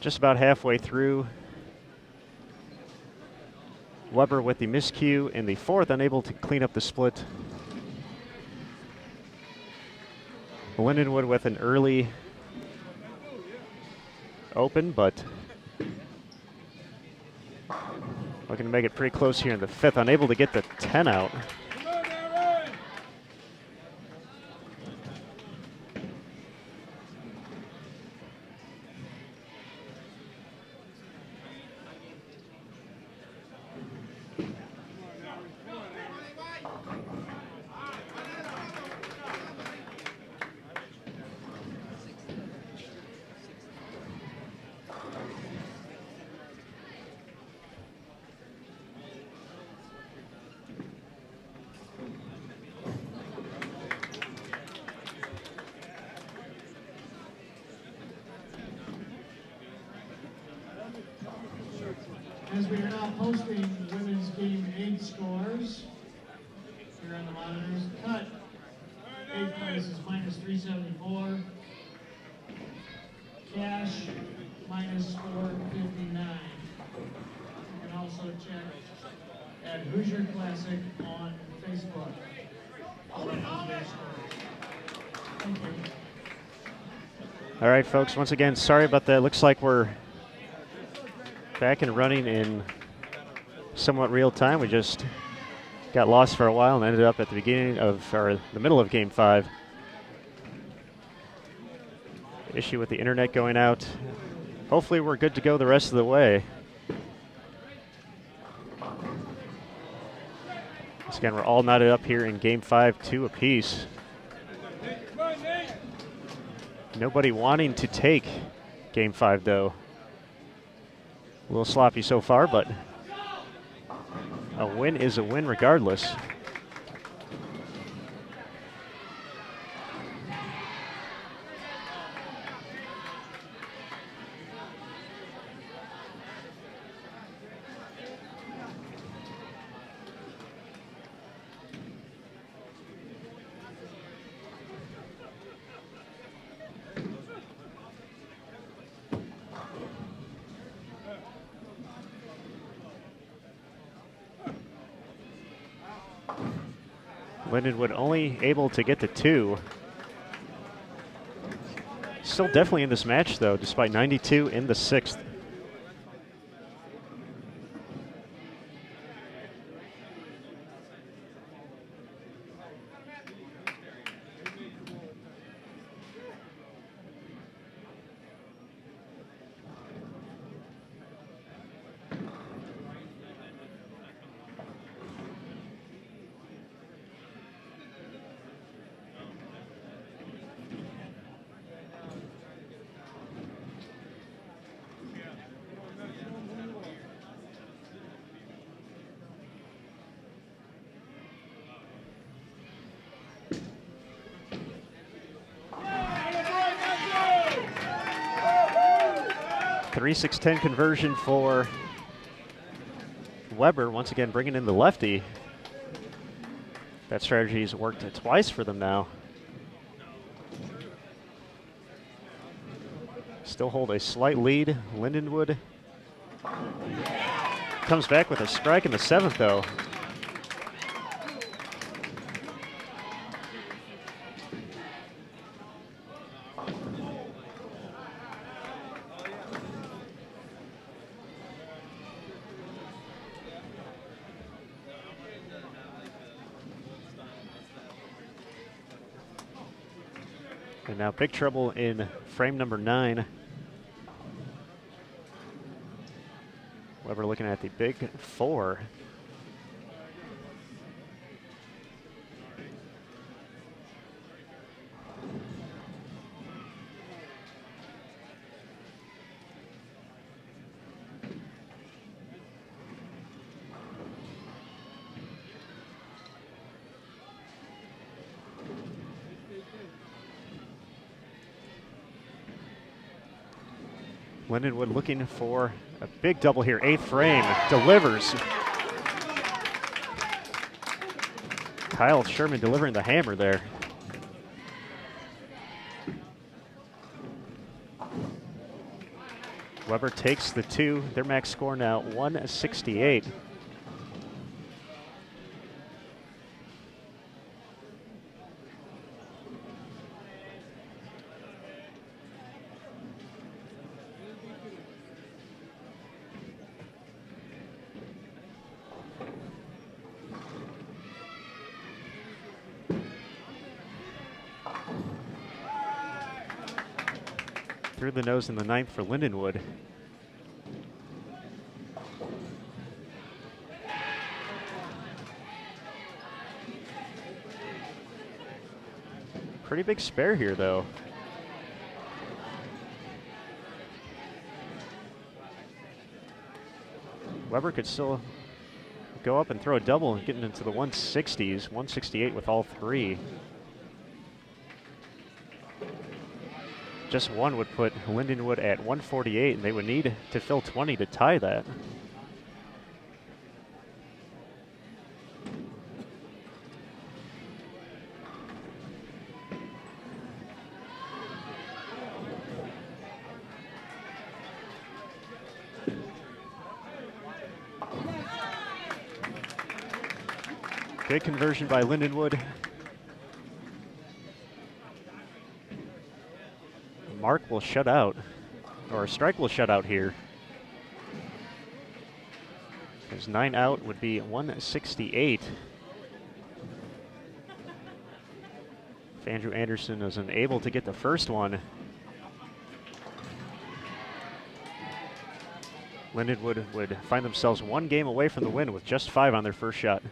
Just about halfway through. Weber with the miscue in the 4th, unable to clean up the split. Lindenwood with an early open, but looking to make it pretty close here in the 5th, unable to get the 10 out. As we are now posting women's game 8 scores, here on the monitors, cut 8th place is minus 374, cash minus 459. You can also check at Hoosier Classic on Facebook. Thank you. All right, folks, once again, sorry about that. Looks like we're back and running in somewhat real time. We just got lost for a while and ended up at the beginning of, or the middle of game 5. Issue with the internet going out. Hopefully we're good to go the rest of the way. Once again, we're all knotted up here in game 5, 2 apiece. Nobody wanting to take game 5 though. A little sloppy so far, but a win is a win regardless. Lindenwood only able to get to 2. Still definitely in this match though, despite 92 in the 6th. Three 6-10 conversion for Weber, once again bringing in the lefty. That strategy has worked twice for them now. Still hold a slight lead. Lindenwood comes back with a strike in the 7th though. And now big trouble in frame number 9. we're looking at the Big Four. Lindenwood looking for a big double here. 8th frame, delivers. Kyle Sherman delivering the hammer there. Weber takes the 2. Their max score now 168. Through the nose in the 9th for Lindenwood. Pretty big spare here, though. Weber could still go up and throw a double and get into the 160s, 168 with all 3. Just one would put Lindenwood at 148, and they would need to fill 20 to tie that. Big conversion by Lindenwood. Mark will shut out, or strike will shut out here. His 9 out would be 168. If Andrew Anderson is unable to get the first one, Lindenwood would find themselves 1 game away from the win with just 5 on their first shot.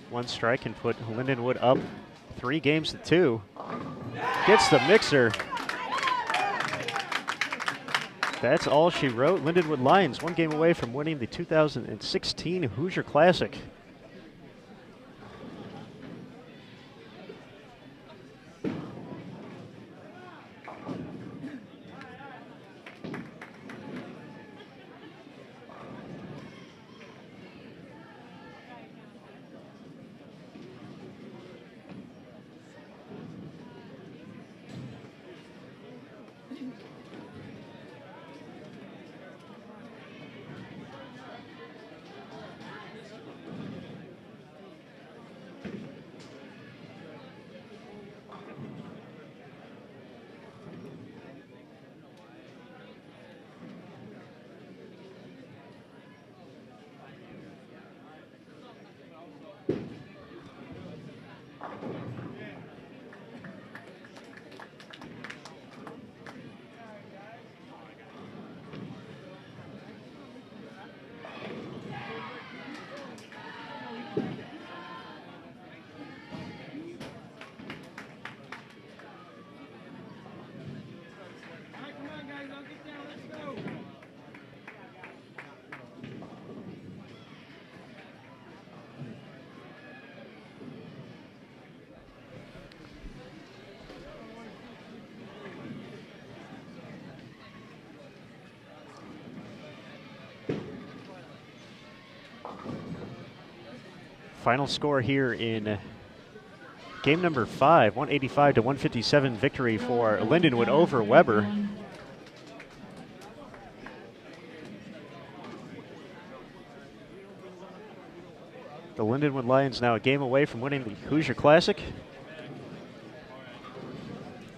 One strike can put Lindenwood up 3 games to 2. Gets the mixer. That's all she wrote. Lindenwood Lions 1 game away from winning the 2016 Hoosier Classic. Final score here in game number 5, 185 to 157 victory for Lindenwood over Weber. The The Lindenwood Lions now a game away from winning the Hoosier Classic.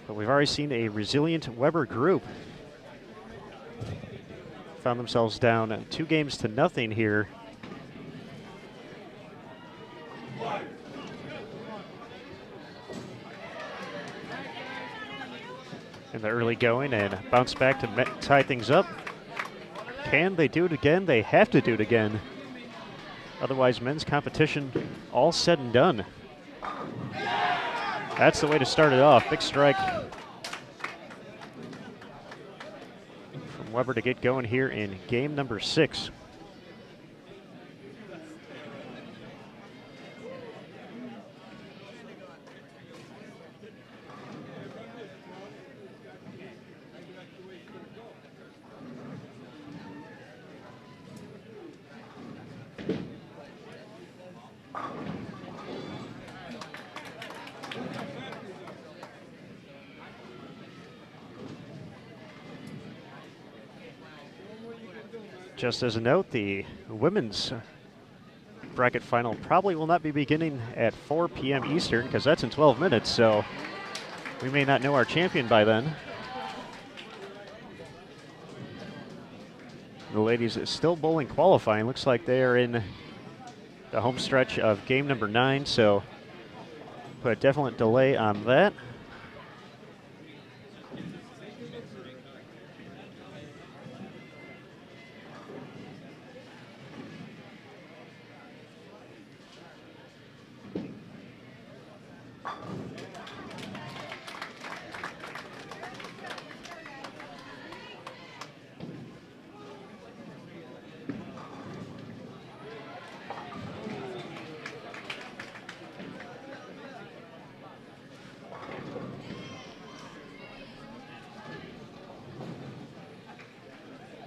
But we've already seen a resilient Weber group. Found themselves down 2-0 here. In the early going and bounce back to tie things up. Can they do it again? They have to do it again. Otherwise, men's competition all said and done. That's the way to start it off. Big strike from Weber to get going here in game number 6. Just as a note, the women's bracket final probably will not be beginning at 4 p.m. Eastern because that's in 12 minutes, so we may not know our champion by then. The ladies still bowling qualifying. Looks like they are in the home stretch of game number 9, so put a definite delay on that.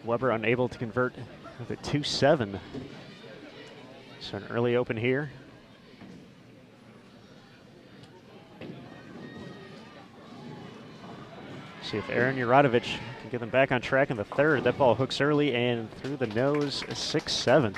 Weber unable to convert with a 2-7. So an early open here. See if Aaron Juradovich can get them back on track in the third. That ball hooks early and through the nose, 6-7.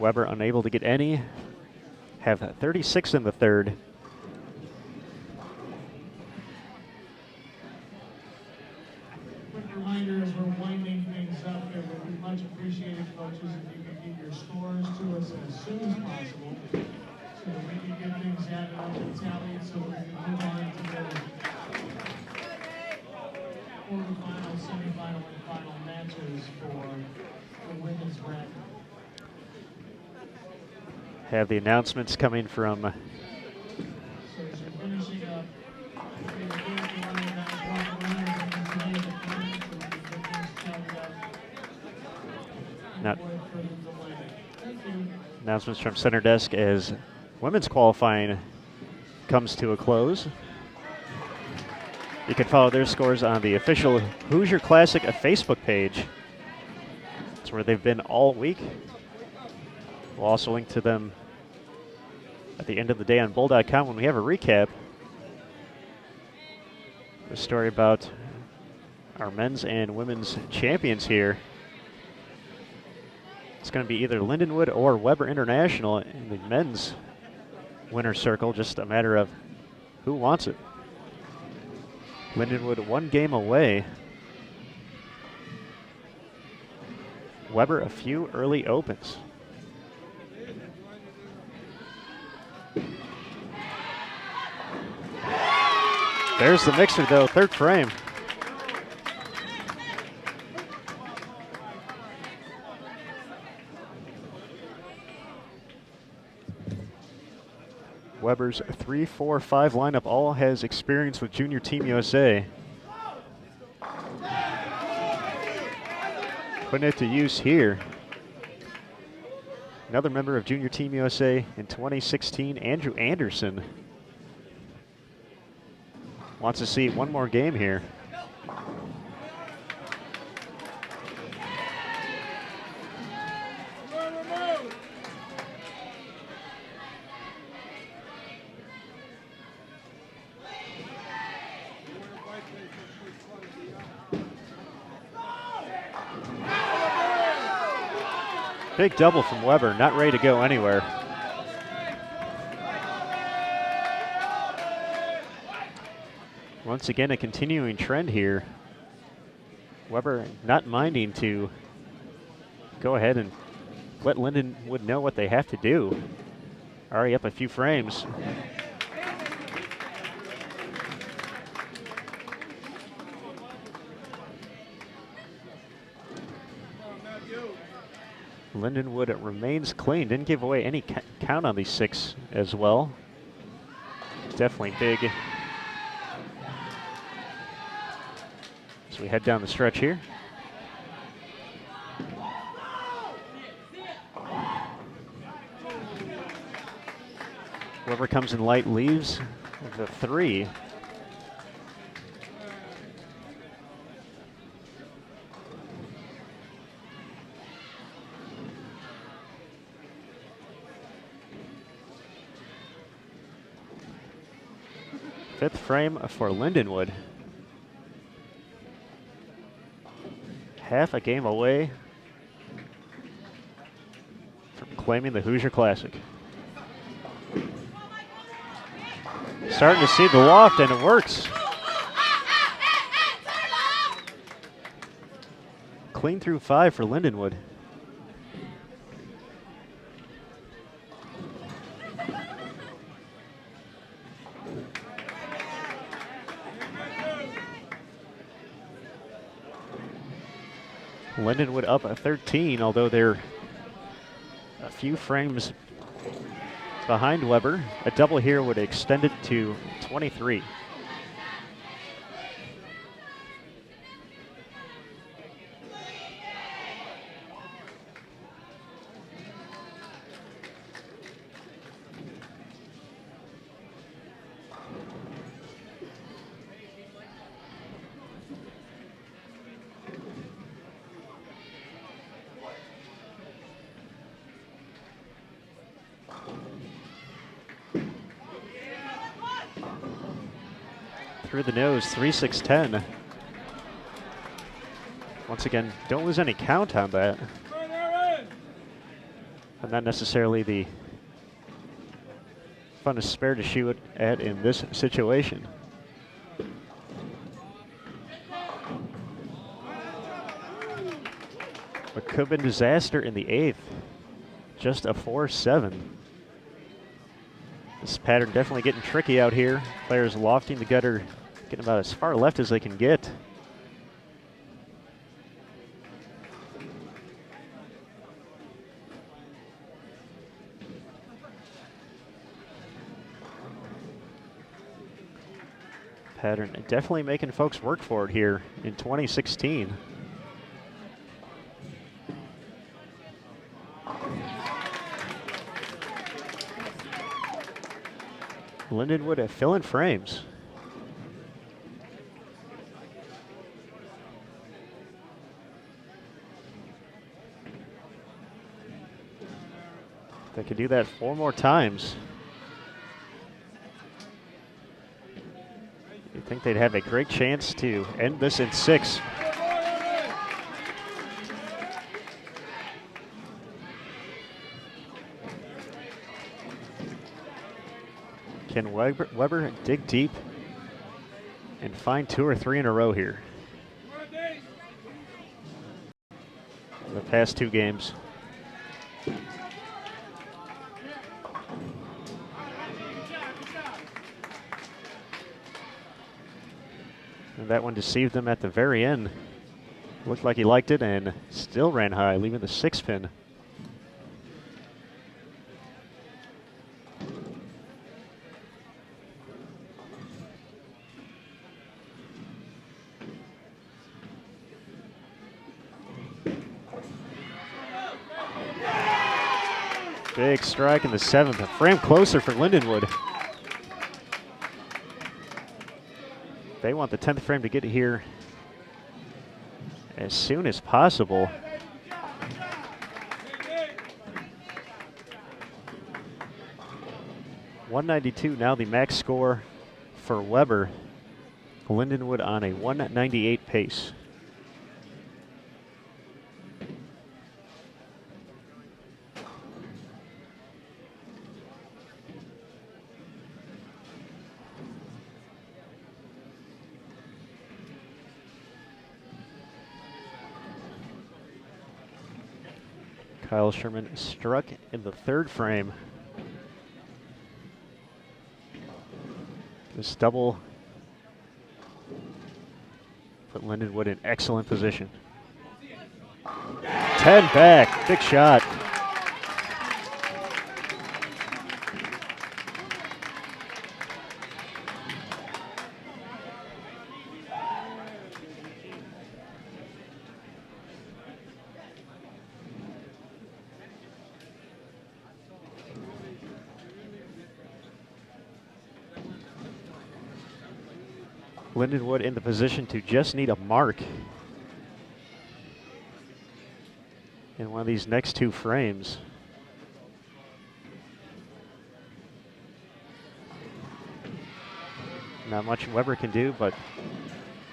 Weber unable to get any. Have 36 in the third. Quick reminder as we're winding things up, it would be much appreciated, coaches, if you could get your scores to us as soon as possible so that we can get things added up and tallied so we can move on to the quarterfinal, semifinal, and final matches for the women's bracket. Have the announcements coming from So as you're finishing up, we will do the running back one runners and today's opponent so we can get things tallied up. Not- Avoid further delay. Thank you. announcements from center desk as women's qualifying comes to a close. You can follow their scores on the official Hoosier Classic Facebook page. That's where they've been all week. We'll also link to them at the end of the day on Bull.com when we have a recap. The story about our men's and women's champions here. It's going to be either Lindenwood or Weber International in the men's winner's circle, just a matter of who wants it. Lindenwood 1 game away. Weber a few early opens. There's the mixer though, third frame. Weber's 3-4-5 lineup all has experience with Junior Team USA. Putting it to use here. Another member of Junior Team USA in 2016, Andrew Anderson. Wants to see one more game here. Big double from Weber, not ready to go anywhere. Once again, a continuing trend here. Weber not minding to go ahead and let Lindenwood know what they have to do. Already up a few frames. Lindenwood remains clean, didn't give away any count on these 6 as well. Definitely big. As we head down the stretch here. Whoever comes in light leaves the 3. Fifth frame for Lindenwood. Half a game away from claiming the Hoosier Classic. Starting to see the loft, and it works. Clean through 5 for Lindenwood. Lindenwood up at 13, although they're a few frames behind Weber. A double here would extend it to 23. Through the nose, 3-6-10. Once again, don't lose any count on that. But not necessarily the funnest spare to shoot at in this situation. What could have been disaster in the 8th. Just a 4-7. This pattern definitely getting tricky out here. Players lofting the gutter, getting about as far left as they can get. Pattern definitely making folks work for it here in 2016. Lindenwood filling frames. They could do that 4 more times. You'd think they'd have a great chance to end this in 6. Can Weber dig deep and find 2 or 3 in a row here? The past 2 games. And that one deceived them at the very end. Looked like he liked it and still ran high, leaving the 6 pin. Big strike in the 7th. A frame closer for Lindenwood. They want the 10th frame to get here as soon as possible. .192 now the max score for Weber. Lindenwood on a 198 pace. Kyle Sherman struck in the 3rd frame. This double put Lindenwood in excellent position. 10 back, big shot. Lindenwood in the position to just need a mark in one of these next 2 frames. Not much Weber can do, but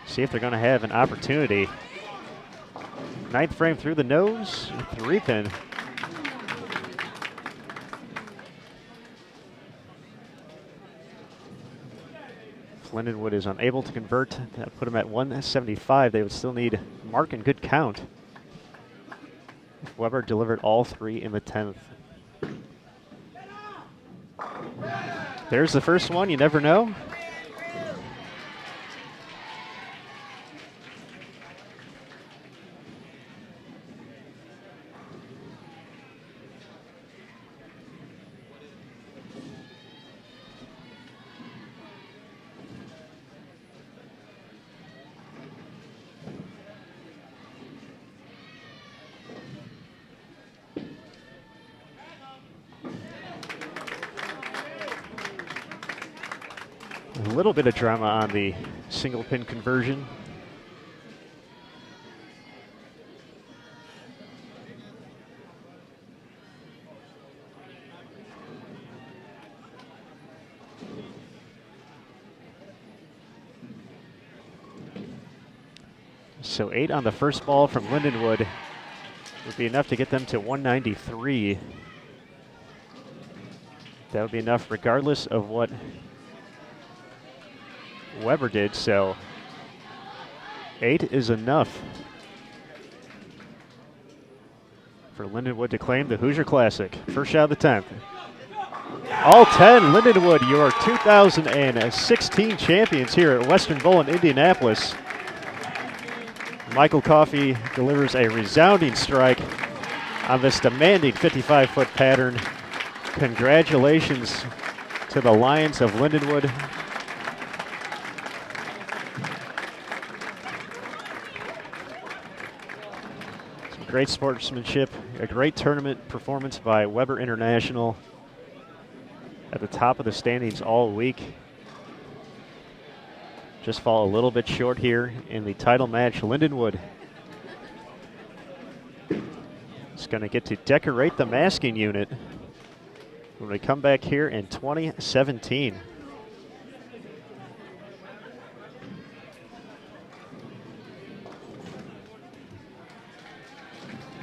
see if they're going to have an opportunity. 9th frame through the nose, 3-pin. Lindenwood is unable to convert. That put him at 175. They would still need mark and good count if Weber delivered all 3 in the 10th. There's the first one. You never know. A little bit of drama on the single pin conversion. So 8 on the first ball from Lindenwood would be enough to get them to 193. That would be enough regardless of what Weber did, so 8 is enough for Lindenwood to claim the Hoosier Classic. First shot of the 10th. All 10, Lindenwood, your 2016 champions here at Western Bowl in Indianapolis. Michael Coffey delivers a resounding strike on this demanding 55-foot pattern. Congratulations to the Lions of Lindenwood. Great sportsmanship, a great tournament performance by Weber International at the top of the standings all week. Just fall a little bit short here in the title match. Lindenwood is going to get to decorate the masking unit when we come back here in 2017.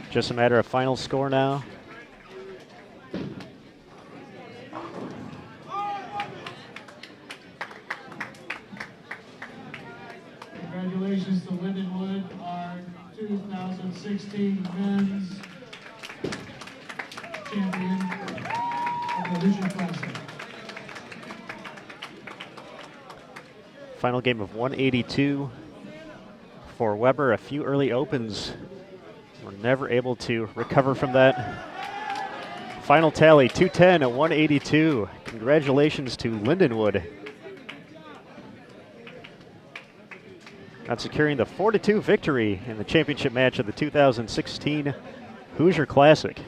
Just a matter of final score now. Congratulations to Lindenwood, our 2016 men's champion of the Hoosier Classic. Final game of 182 for Weber. A few early opens. We're never able to recover from that. Final tally, 210 at 182. Congratulations to Lindenwood on securing the 4-2 victory in the championship match of the 2016 Hoosier Classic.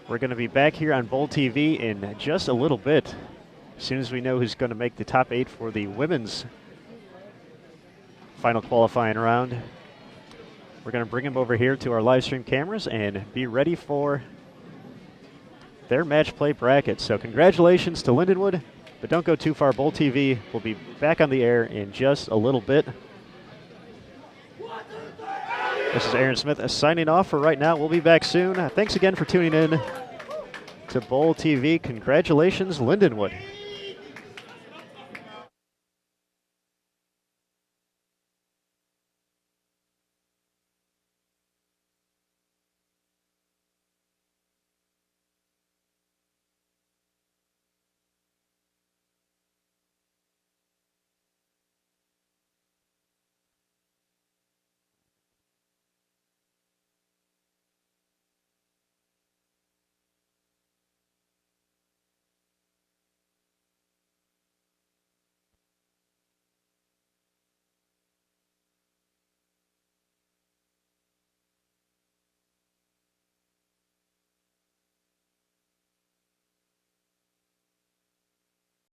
We're going to be back here on Bowl TV in just a little bit, as soon as we know who's going to make the top 8 for the women's final qualifying round. We're going to bring them over here to our live stream cameras and be ready for their match play bracket. So congratulations to Lindenwood, but don't go too far. Bowl TV will be back on the air in just a little bit. This is Aaron Smith signing off for right now. We'll be back soon. Thanks again for tuning in to Bowl TV. Congratulations, Lindenwood.